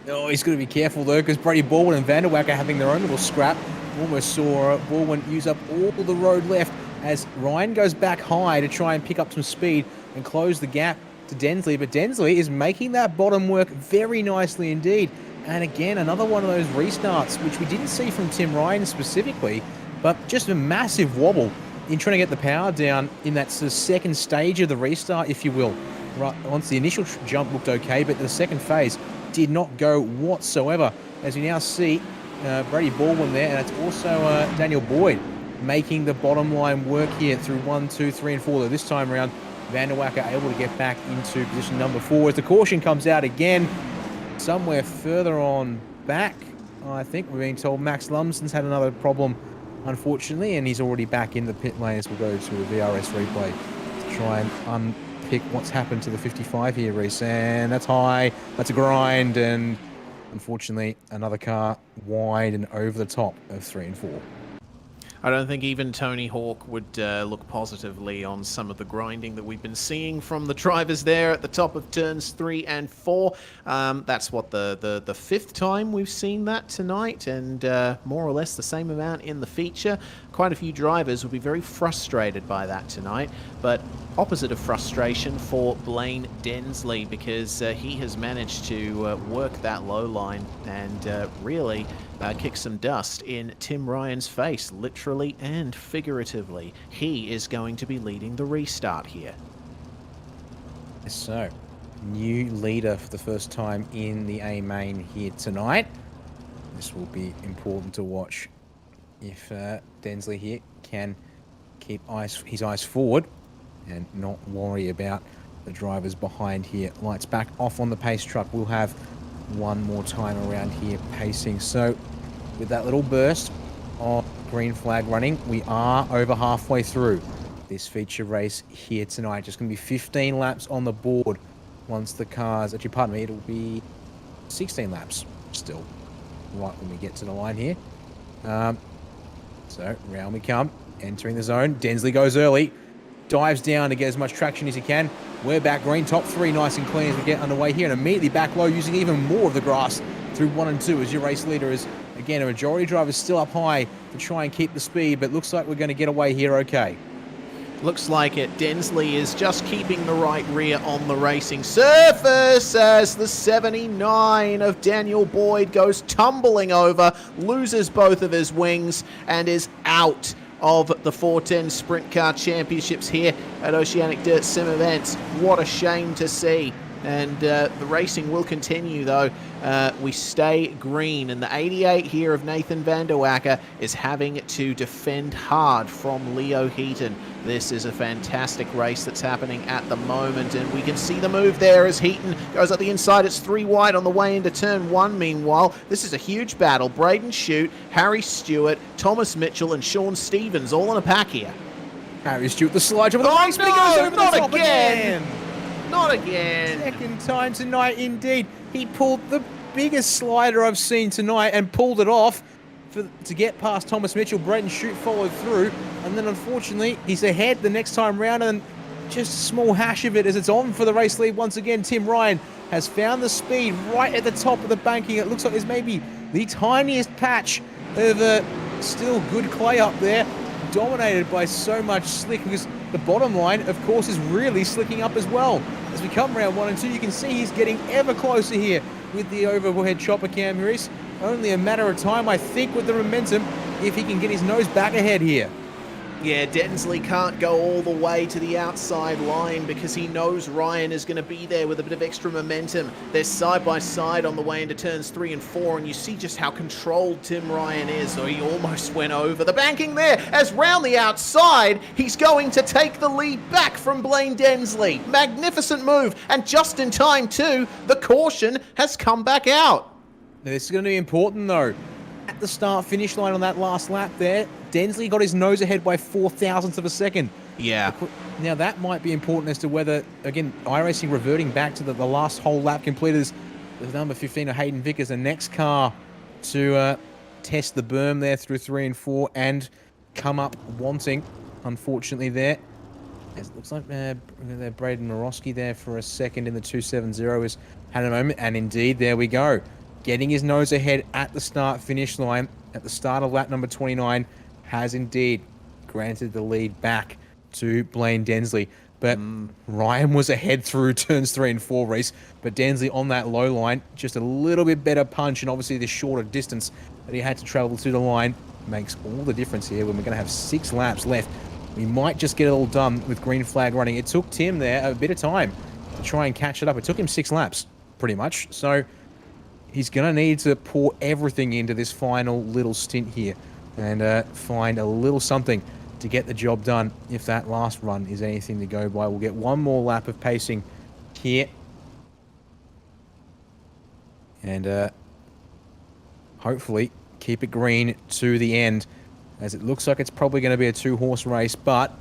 E: Oh, he's got to be careful, though, because Brady Baldwin and Van Der Wacker having their own little scrap. Almost saw Baldwin use up all the road left as Ryan goes back high to try and pick up some speed and close the gap to Densley. But Densley is making that bottom work very nicely indeed. And again, another one of those restarts, which we didn't see from Tim Ryan specifically, but just a massive wobble in trying to get the power down in that sort of second stage of the restart, if you will. Right, once the initial jump looked okay, but the second phase did not go whatsoever. As you now see Brady Baldwin there, and it's also Daniel Boyd making the bottom line work here through 1, 2, 3, and 4. Though this time around, Vanderwacker able to get back into position number 4 as the caution comes out again. Somewhere further on back, I think we're being told Max Lumsden's had another problem, unfortunately, and he's already back in the pit lane as we'll go to a VRS replay to try and unpick what's happened to the 55 here, Reese. And that's high, that's a grind, and unfortunately another car wide and over the top of 3 and 4.
D: I don't think even Tony Hawk would look positively on some of the grinding that we've been seeing from the drivers there at the top of turns 3 and 4. That's what the 5th time we've seen that tonight, and more or less the same amount in the feature. Quite a few drivers will be very frustrated by that tonight, but opposite of frustration for Blaine Densley, because he has managed to work that low line and really kick some dust in Tim Ryan's face, literally and figuratively. He is going to be leading the restart here.
E: So, new leader for the first time in the A main here tonight. This will be important to watch if Densley here can keep his eyes forward and not worry about the drivers behind here. Lights back off on the pace truck. We'll have one more time around here pacing. So with that little burst of green flag running, we are over halfway through this feature race here tonight. Just going to be 15 laps on the board once the cars, actually pardon me, it'll be 16 laps still right when we get to the line here. So round we come, entering the zone. Densley goes early, dives down to get as much traction as he can. We're back green, top 3 nice and clean as we get underway here, and immediately back low using even more of the grass through 1 and 2 as your race leader is, again, a majority driver still up high to try and keep the speed, but looks like we're going to get away here okay.
D: Looks like it. Densley is just keeping the right rear on the racing surface as the 79 of Daniel Boyd goes tumbling over, loses both of his wings, and is out of the 410 Sprint Car Championships here at Oceanic Dirt Sim Events. What a shame to see. And the racing will continue, though. We stay green, and the 88 here of Nathan Vanderwacker is having to defend hard from Leo Heaton. This is a fantastic race that's happening at the moment, and we can see the move there as Heaton goes up the inside. It's 3 wide on the way into turn 1. Meanwhile, this is a huge battle. Braden Shute, Harry Stewart, Thomas Mitchell, and Sean Stevens all in a pack here.
E: Harry Stewart, the slide over the race, but he
D: no,
E: goes over the
D: not
E: top
D: again. Not again.
E: Second time tonight, indeed. He pulled the biggest slider I've seen tonight and pulled it off to get past Thomas Mitchell. Braden Shute followed through, and then unfortunately he's ahead the next time round, and just a small hash of it as it's on for the race lead once again. Tim Ryan has found the speed right at the top of the banking. It looks like there's maybe the tiniest patch of still good clay up there, dominated by so much slick, because the bottom line, of course, is really slicking up as well. As we come round 1 and 2, you can see he's getting ever closer here with the overhead chopper cam, Reese. Only a matter of time, I think, with the momentum, if he can get his nose back ahead here.
D: Yeah, Densley can't go all the way to the outside line because he knows Ryan is going to be there with a bit of extra momentum. They're side by side on the way into turns 3 and 4, and you see just how controlled Tim Ryan is. So he almost went over the banking there as round the outside, he's going to take the lead back from Blaine Densley. Magnificent move, and just in time too, the caution has come back out.
E: Now, this is going to be important though. At the start-finish line on that last lap there, Densley got his nose ahead by 0.004 of a second.
D: Yeah.
E: Now that might be important as to whether, again, iRacing reverting back to the last whole lap completed as the number 15 of Hayden Vickers, the next car to test the berm there through 3 and 4 and come up wanting, unfortunately, there. As it looks like Braden Morosky there for a second in the 270 has had a moment, and indeed, there we go. Getting his nose ahead at the start-finish line at the start of lap number 29 has indeed granted the lead back to Blaine Densley. But Ryan was ahead through turns 3 and 4, Reese. But Densley on that low line, just a little bit better punch, and obviously the shorter distance that he had to travel to the line makes all the difference here when we're going to have 6 laps left. We might just get it all done with green flag running. It took Tim there a bit of time to try and catch it up. It took him 6 laps, pretty much. So he's going to need to pour everything into this final little stint here and find a little something to get the job done if that last run is anything to go by. We'll get one more lap of pacing here. And hopefully keep it green to the end, as it looks like it's probably going to be a 2-horse race, but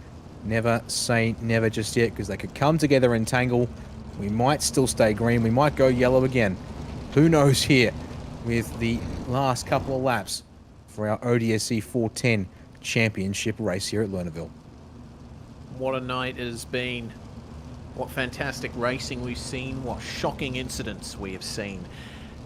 E: never say never just yet, because they could come together and tangle. We might still stay green. We might go yellow again. Who knows here with the last couple of laps for our ODSE 410 championship race here at Lernerville.
D: What a night it has been. What fantastic racing we've seen. What shocking incidents we have seen.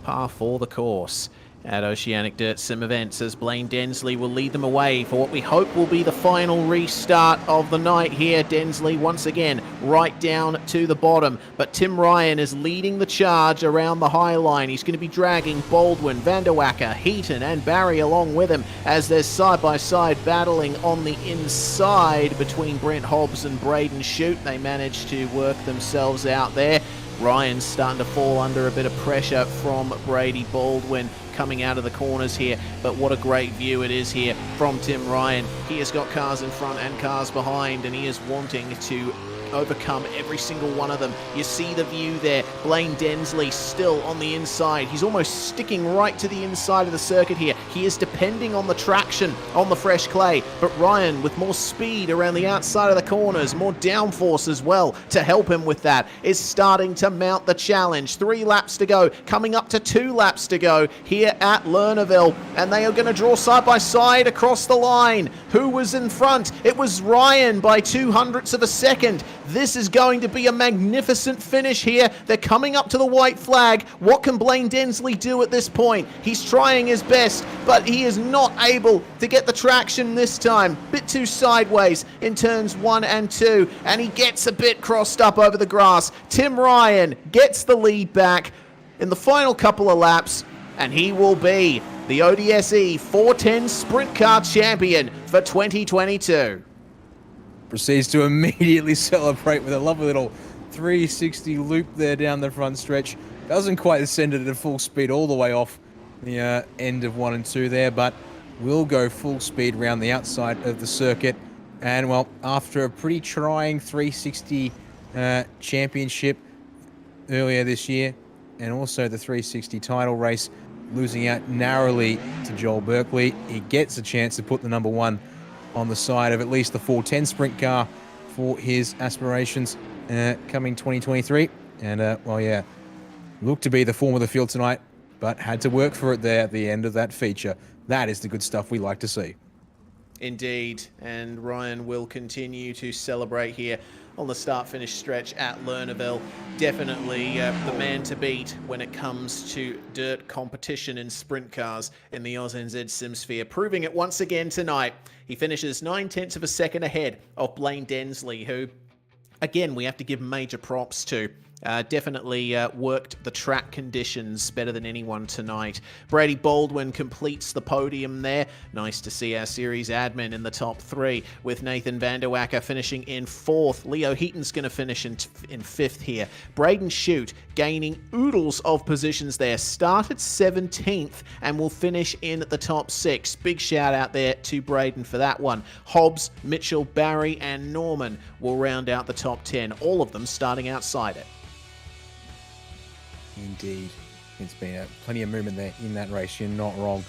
D: Par 4 the course at Oceanic Dirt Sim Events, as Blaine Densley will lead them away for what we hope will be the final restart of the night here. Densley once again right down to the bottom, but Tim Ryan is leading the charge around the high line. He's going to be dragging Baldwin, Van der Wacker, Heaton and Barry along with him as they're side-by-side battling on the inside between Brent Hobbs and Braden Shute. They managed to work themselves out there. Ryan's starting to fall under a bit of pressure from Brady Baldwin coming out of the corners here, but what a great view it is here from Tim Ryan. He has got cars in front and cars behind, and he is wanting to overcome every single one of them. You see the view there. Blaine Densley still on the inside. He's almost sticking right to the inside of the circuit here. He is depending on the traction on the fresh clay, but Ryan with more speed around the outside of the corners, more downforce as well to help him with that, is starting to mount the challenge. 3 laps to go, coming up to 2 laps to go here at Lernerville, and they are going to draw side by side across the line. Who was in front? It was Ryan by 0.02 of a second. This is going to be a magnificent finish here. They're coming up to the white flag. What can Blaine Densley do at this point? He's trying his best, but he is not able to get the traction this time. Bit too sideways in turns 1 and 2, and he gets a bit crossed up over the grass. Tim Ryan gets the lead back in the final couple of laps, and he will be the ODSE 410 Sprint Car Champion for 2022.
E: Proceeds to immediately celebrate with a lovely little 360 loop there down the front stretch. Doesn't quite send it at full speed all the way off the end of 1 and 2 there, but will go full speed around the outside of the circuit. And, well, after a pretty trying 360 championship earlier this year, and also the 360 title race, losing out narrowly to Joel Berkeley, he gets a chance to put the number 1 on the side of at least the 410 sprint car for his aspirations coming 2023. And, well, yeah, looked to be the form of the field tonight, but had to work for it there at the end of that feature. That is the good stuff we like to see.
D: Indeed, and Ryan will continue to celebrate here on the start-finish stretch at Lernerville. Definitely the man to beat when it comes to dirt competition in sprint cars in the OZNZ SimSphere, proving it once again tonight. He finishes 0.9 of a second ahead of Blaine Densley, who, again, we have to give major props to. Definitely worked the track conditions better than anyone tonight. Brady Baldwin completes the podium there. Nice to see our series admin in the top 3, with Nathan Van der Wacker finishing in 4th. Leo Heaton's going to finish in 5th here. Braden Shute gaining oodles of positions there. Started 17th and will finish in the top 6. Big shout out there to Braden for that one. Hobbs, Mitchell, Barry and Norman will round out the top 10. All of them starting outside it.
E: Indeed. It's been plenty of movement there in that race. You're not wrong.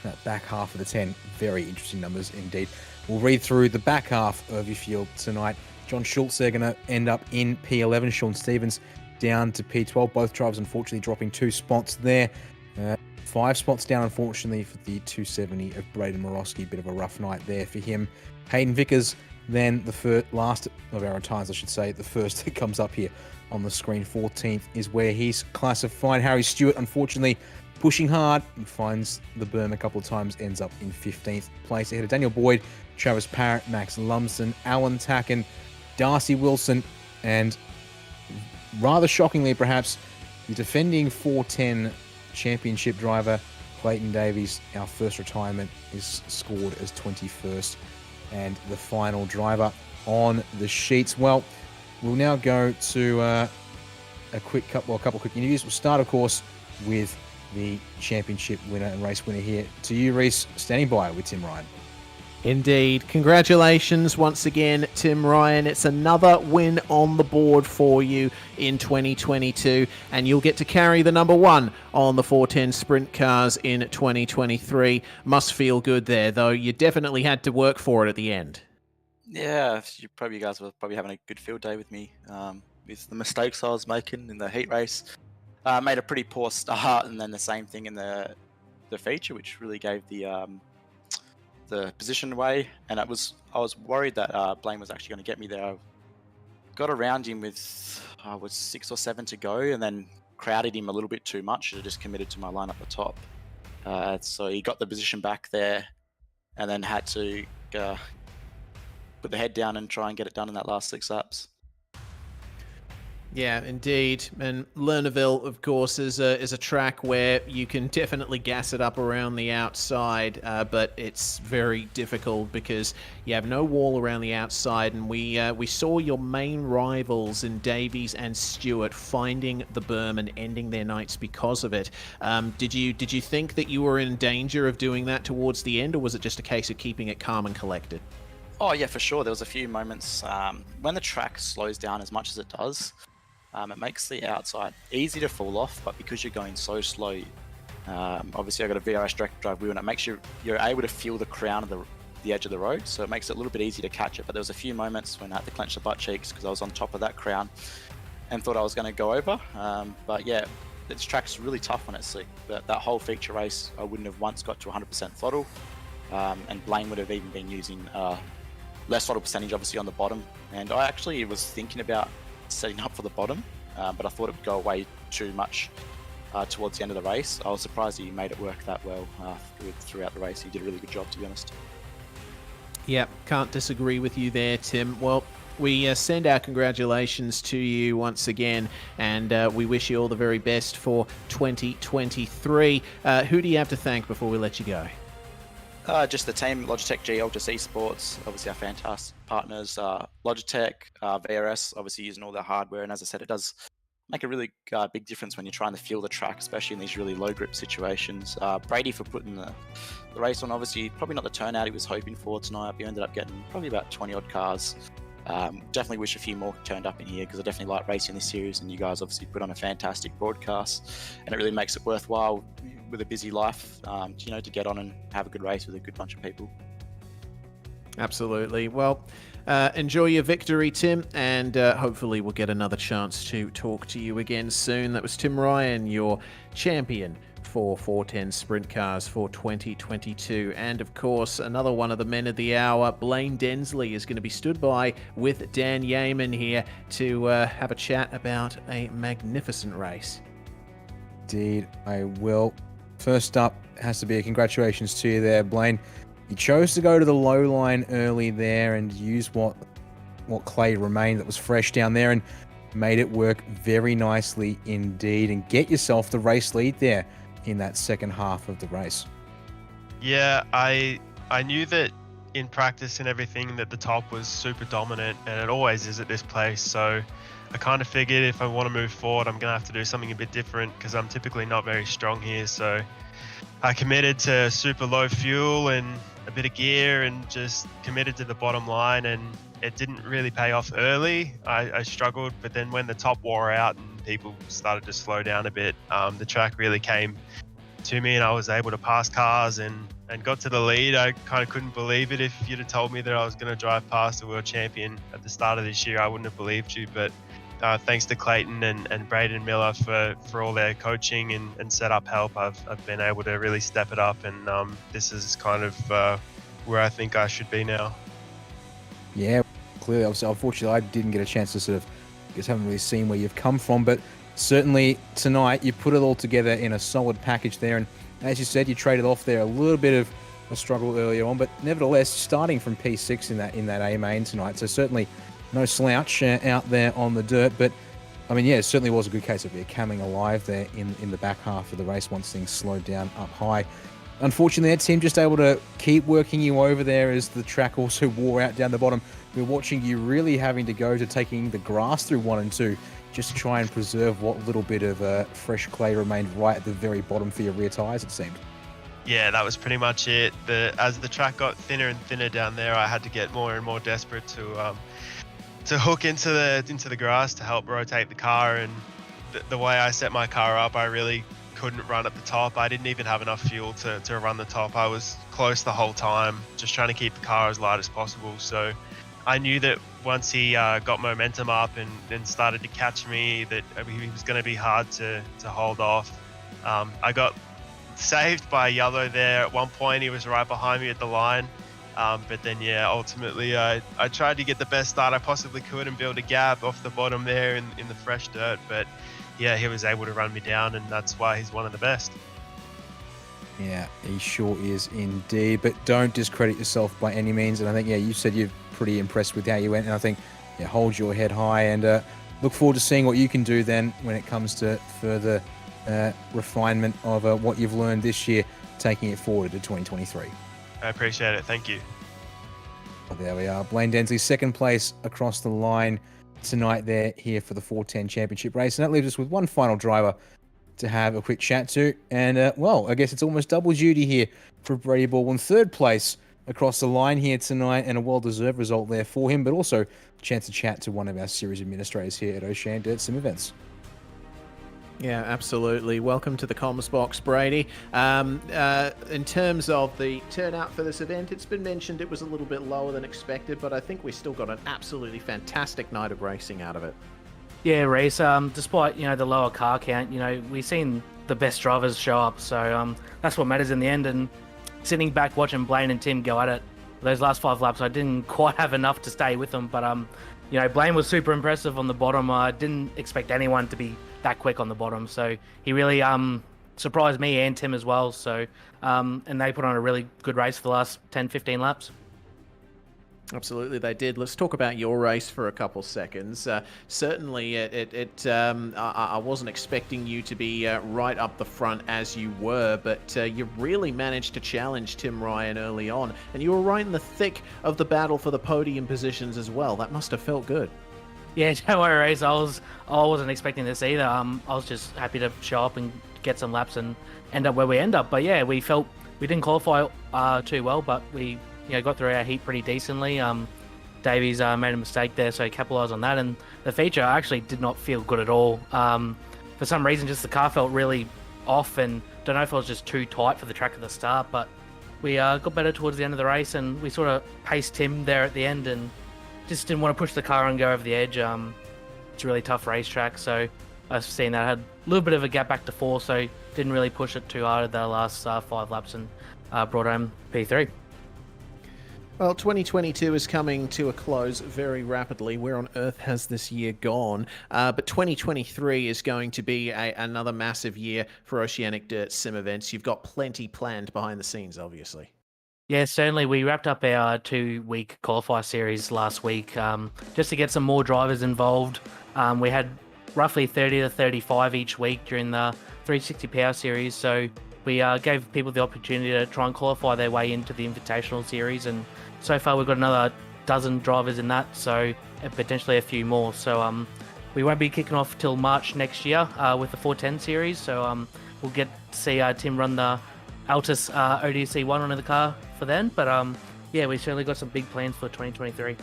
E: That back half of the 10, very interesting numbers indeed. We'll read through the back half of your field tonight. John Schultz, they're going to end up in P11. Sean Stevens down to P12. Both drivers unfortunately dropping 2 spots there. 5 spots down, unfortunately, for the 270 of Braden Morosky. Bit of a rough night there for him. Hayden Vickers, then the last of our retires, I should say, the first that comes up here on the screen. 14th is where he's classified. Harry Stewart, unfortunately, pushing hard and finds the berm a couple of times, ends up in 15th place ahead of Daniel Boyd, Travis Parrott, Max Lumsden, Alan Tacken, Darcy Wilson, and rather shockingly perhaps, the defending 410 championship driver, Clayton Davies. Our first retirement is scored as 21st and the final driver on the sheets. Well, we'll now go to a couple quick interviews. We'll start, of course, with the championship winner and race winner here. To you, Reese, standing by with Tim Ryan.
D: Indeed. Congratulations once again, Tim Ryan. It's another win on the board for you in 2022, and you'll get to carry the number 1 on the 410 Sprint Cars in 2023. Must feel good there, though. You definitely had to work for it at the end.
F: Yeah, you guys were probably having a good field day with me. With the mistakes I was making in the heat race, made a pretty poor start, and then the same thing in the feature, which really gave the position away. And I was worried that Blaine was actually going to get me there. I got around him with 6 or 7 to go, and then crowded him a little bit too much. I just committed to my line up the top. So he got the position back there, and then had to put the head down and try and get it done in that last 6 laps.
D: Yeah, indeed. And Lernerville, of course, is a track where you can definitely gas it up around the outside, but it's very difficult because you have no wall around the outside. And we saw your main rivals in Davies and Stewart finding the berm and ending their nights because of it. Did you think that you were in danger of doing that towards the end, or was it just a case of keeping it calm and collected?
F: Oh yeah, for sure. There was a few moments when the track slows down as much as it does. It makes the outside easy to fall off, but because you're going so slow, obviously I've got a VRS direct drive wheel, and it makes you're able to feel the crown of the edge of the road, so it makes it a little bit easier to catch it. But there was a few moments when I had to clench the butt cheeks because I was on top of that crown and thought I was going to go over. But yeah, this track's really tough when it's slick. That whole feature race, I wouldn't have once got to 100% throttle, and Blaine would have even been using less throttle percentage, obviously, on the bottom. And I actually was thinking about setting up for the bottom, but I thought it would go away too much towards the end of the race. I was surprised he made it work that well throughout the race. He did a really good job, to be honest.
D: Yeah, can't disagree with you there, Tim. Well, we send our congratulations to you once again, and we wish you all the very best for 2023. Who do you have to thank before we let you go?
F: Just the team, Logitech G, ODSE Esports, obviously our fantastic partners, Logitech, VRS, obviously using all their hardware. And as I said, it does make a really big difference when you're trying to feel the track, especially in these really low grip situations. Brady for putting the race on. Obviously, probably not the turnout he was hoping for tonight. We ended up getting probably about 20 odd cars. Definitely wish a few more turned up in here, because I definitely like racing this series, and you guys obviously put on a fantastic broadcast, and it really makes it worthwhile with a busy life, to get on and have a good race with a good bunch of people.
D: Absolutely. Well, enjoy your victory, Tim, and hopefully we'll get another chance to talk to you again soon. That was Tim Ryan, your champion for 410 Sprint Cars for 2022. And of course, another one of the men of the hour, Blaine Densley, is going to be stood by with Dan Yeaman here to have a chat about a magnificent race.
E: Indeed, I will. First up has to be a congratulations to you there, Blaine. You chose to go to the low line early there and use what clay remained that was fresh down there, and made it work very nicely indeed, and get yourself the race lead there in that second half of the race.
G: Yeah, I knew that in practice and everything that the top was super dominant, and it always is at this place. So I kind of figured if I want to move forward, I'm going to have to do something a bit different, because I'm typically not very strong here. So I committed to super low fuel and a bit of gear, and just committed to the bottom line, and it didn't really pay off early. I struggled, but then when the top wore out and people started to slow down a bit, the track really came to me, and I was able to pass cars and got to the lead. I kind of couldn't believe it. If you'd have told me that I was going to drive past the world champion at the start of this year, I wouldn't have believed you. But thanks to Clayton and Braden Miller for all their coaching and setup help, I've been able to really step it up, and this is kind of where I think I should be now.
E: Yeah, clearly. Obviously, unfortunately, I didn't get a chance to haven't really seen where you've come from, but certainly tonight you put it all together in a solid package there. And as you said, you traded off there a little bit of a struggle earlier on, but nevertheless, starting from P6 in that A main tonight, so certainly no slouch out there on the dirt. But I mean, yeah, it certainly was a good case of you coming alive there in the back half of the race once things slowed down up high. unfortunately, that team just able to keep working you over there as the track also wore out down the bottom. We're watching you really having to go to taking the grass through 1 and 2, just to try and preserve what little bit of fresh clay remained right at the very bottom for your rear tyres, it seemed.
G: Yeah, that was pretty much it. As the track got thinner and thinner down there, I had to get more and more desperate to hook into the grass to help rotate the car. And the way I set my car up, I really couldn't run at the top. I didn't even have enough fuel to run the top. I was close the whole time, just trying to keep the car as light as possible. So I knew that once he got momentum up and started to catch me, that he was going to be hard to hold off. I got saved by yellow there. At one point, he was right behind me at the line. But then, yeah, ultimately, I tried to get the best start I possibly could and build a gap off the bottom there in the fresh dirt. But yeah, he was able to run me down, and that's why he's one of the best.
E: Yeah, he sure is indeed. But don't discredit yourself by any means. And I think, yeah, you said you're pretty impressed with how you went. And I think, yeah, hold your head high and look forward to seeing what you can do then when it comes to further refinement of what you've learned this year, taking it forward to 2023.
G: I appreciate it. Thank you.
E: Well, there we are. Blaine Densley, second place across the line tonight there here for the 410 championship race. And that leaves us with one final driver to have a quick chat to. And, well, I guess it's almost double duty here for Brady Baldwin. Third place across the line here tonight, and a well-deserved result there for him, but also a chance to chat to one of our series administrators here at Oceanic Dirt Sim Events.
D: Yeah, absolutely. Welcome to the comms box, Brady. In terms of the turnout for this event, it's been mentioned it was a little bit lower than expected, but I think we still got an absolutely fantastic night of racing out of it.
H: Yeah, Reese, despite, the lower car count, we've seen the best drivers show up, so that's what matters in the end. And sitting back watching Blaine and Tim go at it those last 5 laps, I didn't quite have enough to stay with them, but Blaine was super impressive on the bottom. I didn't expect anyone to be that quick on the bottom, so he really surprised me and Tim as well. So and they put on a really good race for the last 10-15 laps.
D: Absolutely, they did. Let's talk about your race for a couple seconds. Certainly, I wasn't expecting you to be right up the front as you were, but you really managed to challenge Tim Ryan early on, and you were right in the thick of the battle for the podium positions as well. That must have felt good.
H: Yeah, don't worry, Reese. I wasn't expecting this either. I was just happy to show up and get some laps and end up where we end up. But yeah, we felt we didn't qualify too well, but we got through our heat pretty decently. Davies made a mistake there, so he capitalised on that. And the feature actually did not feel good at all. For some reason, just the car felt really off, and don't know if it was just too tight for the track at the start. But we got better towards the end of the race, and we sort of paced Tim there at the end, and just didn't want to push the car and go over the edge. It's a really tough racetrack, so I've seen that. I had a little bit of a gap back to 4, so didn't really push it too hard at the last 5 laps and brought home P3.
D: Well, 2022 is coming to a close very rapidly. Where on earth has this year gone? But 2023 is going to be another massive year for Oceanic Dirt Sim Events. You've got plenty planned behind the scenes, obviously.
H: Yeah, certainly. We wrapped up our 2-week qualifier series last week just to get some more drivers involved. We had roughly 30 to 35 each week during the 360 Power Series, so we gave people the opportunity to try and qualify their way into the Invitational Series, and so far we've got another dozen drivers in that, so potentially a few more. So we won't be kicking off till March next year with the 410 Series, so we'll get to see Tim run the Altus ODSE 1 on the car for then, but yeah, we certainly got some big plans for 2023.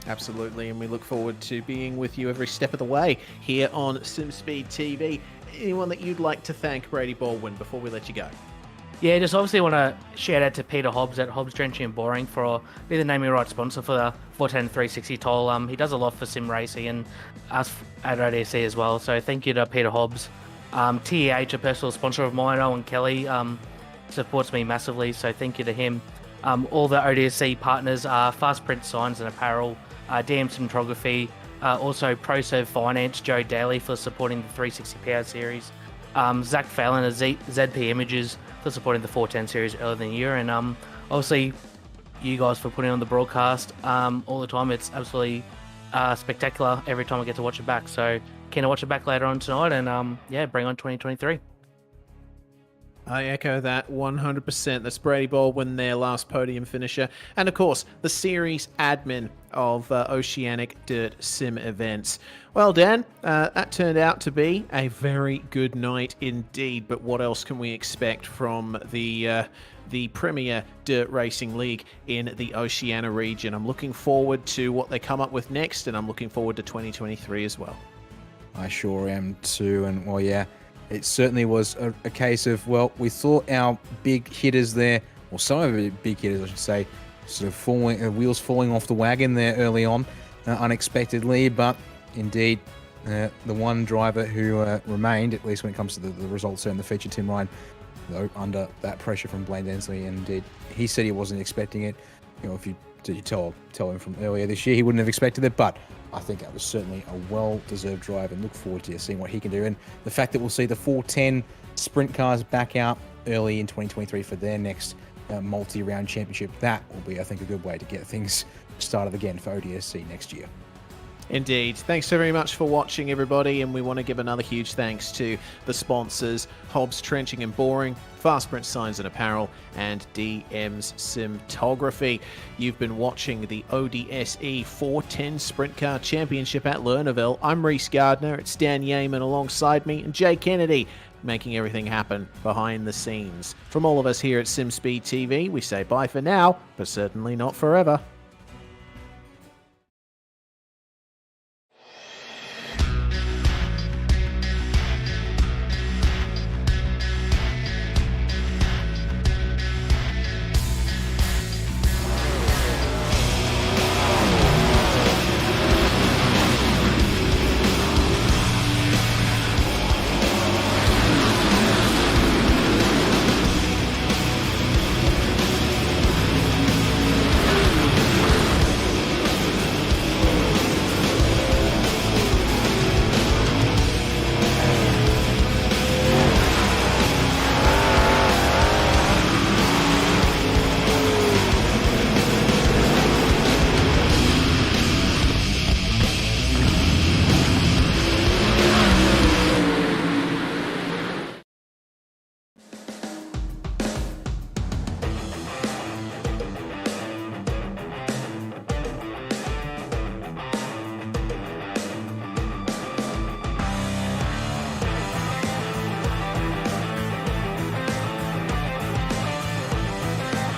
D: Absolutely, and we look forward to being with you every step of the way here on SimSpeed TV. Anyone that you'd like to thank, Brady Baldwin, before we let you go?
H: Yeah, just obviously want to shout out to Peter Hobbs at Hobbs Drenching and Boring for being the naming right sponsor for the 410 360 toll. He does a lot for sim racing and us at ODSE as well, so thank you to Peter Hobbs. TEH, a personal sponsor of mine, Owen Kelly, supports me massively, so thank you to him. All the ODSE partners are Fast Print Signs and Apparel, DM Cinematography, also ProServe Finance, Joe Daly for supporting the 360 Power Series, Zach Fallon of ZP Images for supporting the 410 Series earlier in the year, and obviously you guys for putting on the broadcast all the time. It's absolutely spectacular every time I get to watch it back, so keen to watch it back later on tonight, and yeah, bring on 2023.
D: I echo that 100%. That's Brady Baldwin, their last podium finisher. And of course, the series admin of Oceanic Dirt Sim events. Well, Dan, that turned out to be a very good night indeed. But what else can we expect from the Premier Dirt Racing League in the Oceania region? I'm looking forward to what they come up with next, and I'm looking forward to 2023 as well.
E: I sure am too. And well, yeah, it certainly was a case of, well, we thought our big hitters there, or some of the big hitters, I should say, sort of wheels falling off the wagon there early on, unexpectedly. But indeed, the one driver who remained, at least when it comes to the results there in the feature, Tim Ryan, though, under that pressure from Blaine Densley, and indeed, he said he wasn't expecting it. You know, if you tell him from earlier this year, he wouldn't have expected it, but I think that was certainly a well-deserved drive, and look forward to seeing what he can do. And the fact that we'll see the 410 sprint cars back out early in 2023 for their next multi-round championship, that will be, I think, a good way to get things started again for ODSE next year.
D: Indeed. Thanks so very much for watching, everybody, and we want to give another huge thanks to the sponsors, Hobbs Trenching and Boring, Fast Print Signs and Apparel, and DM's Cinematography. You've been watching the ODSE 410 Sprint Car Championship at Lernerville. I'm Reese Gardner, it's Dan Yeaman alongside me, and Jay Kennedy, making everything happen behind the scenes. From all of us here at SimSpeed TV, we say bye for now, but certainly not forever.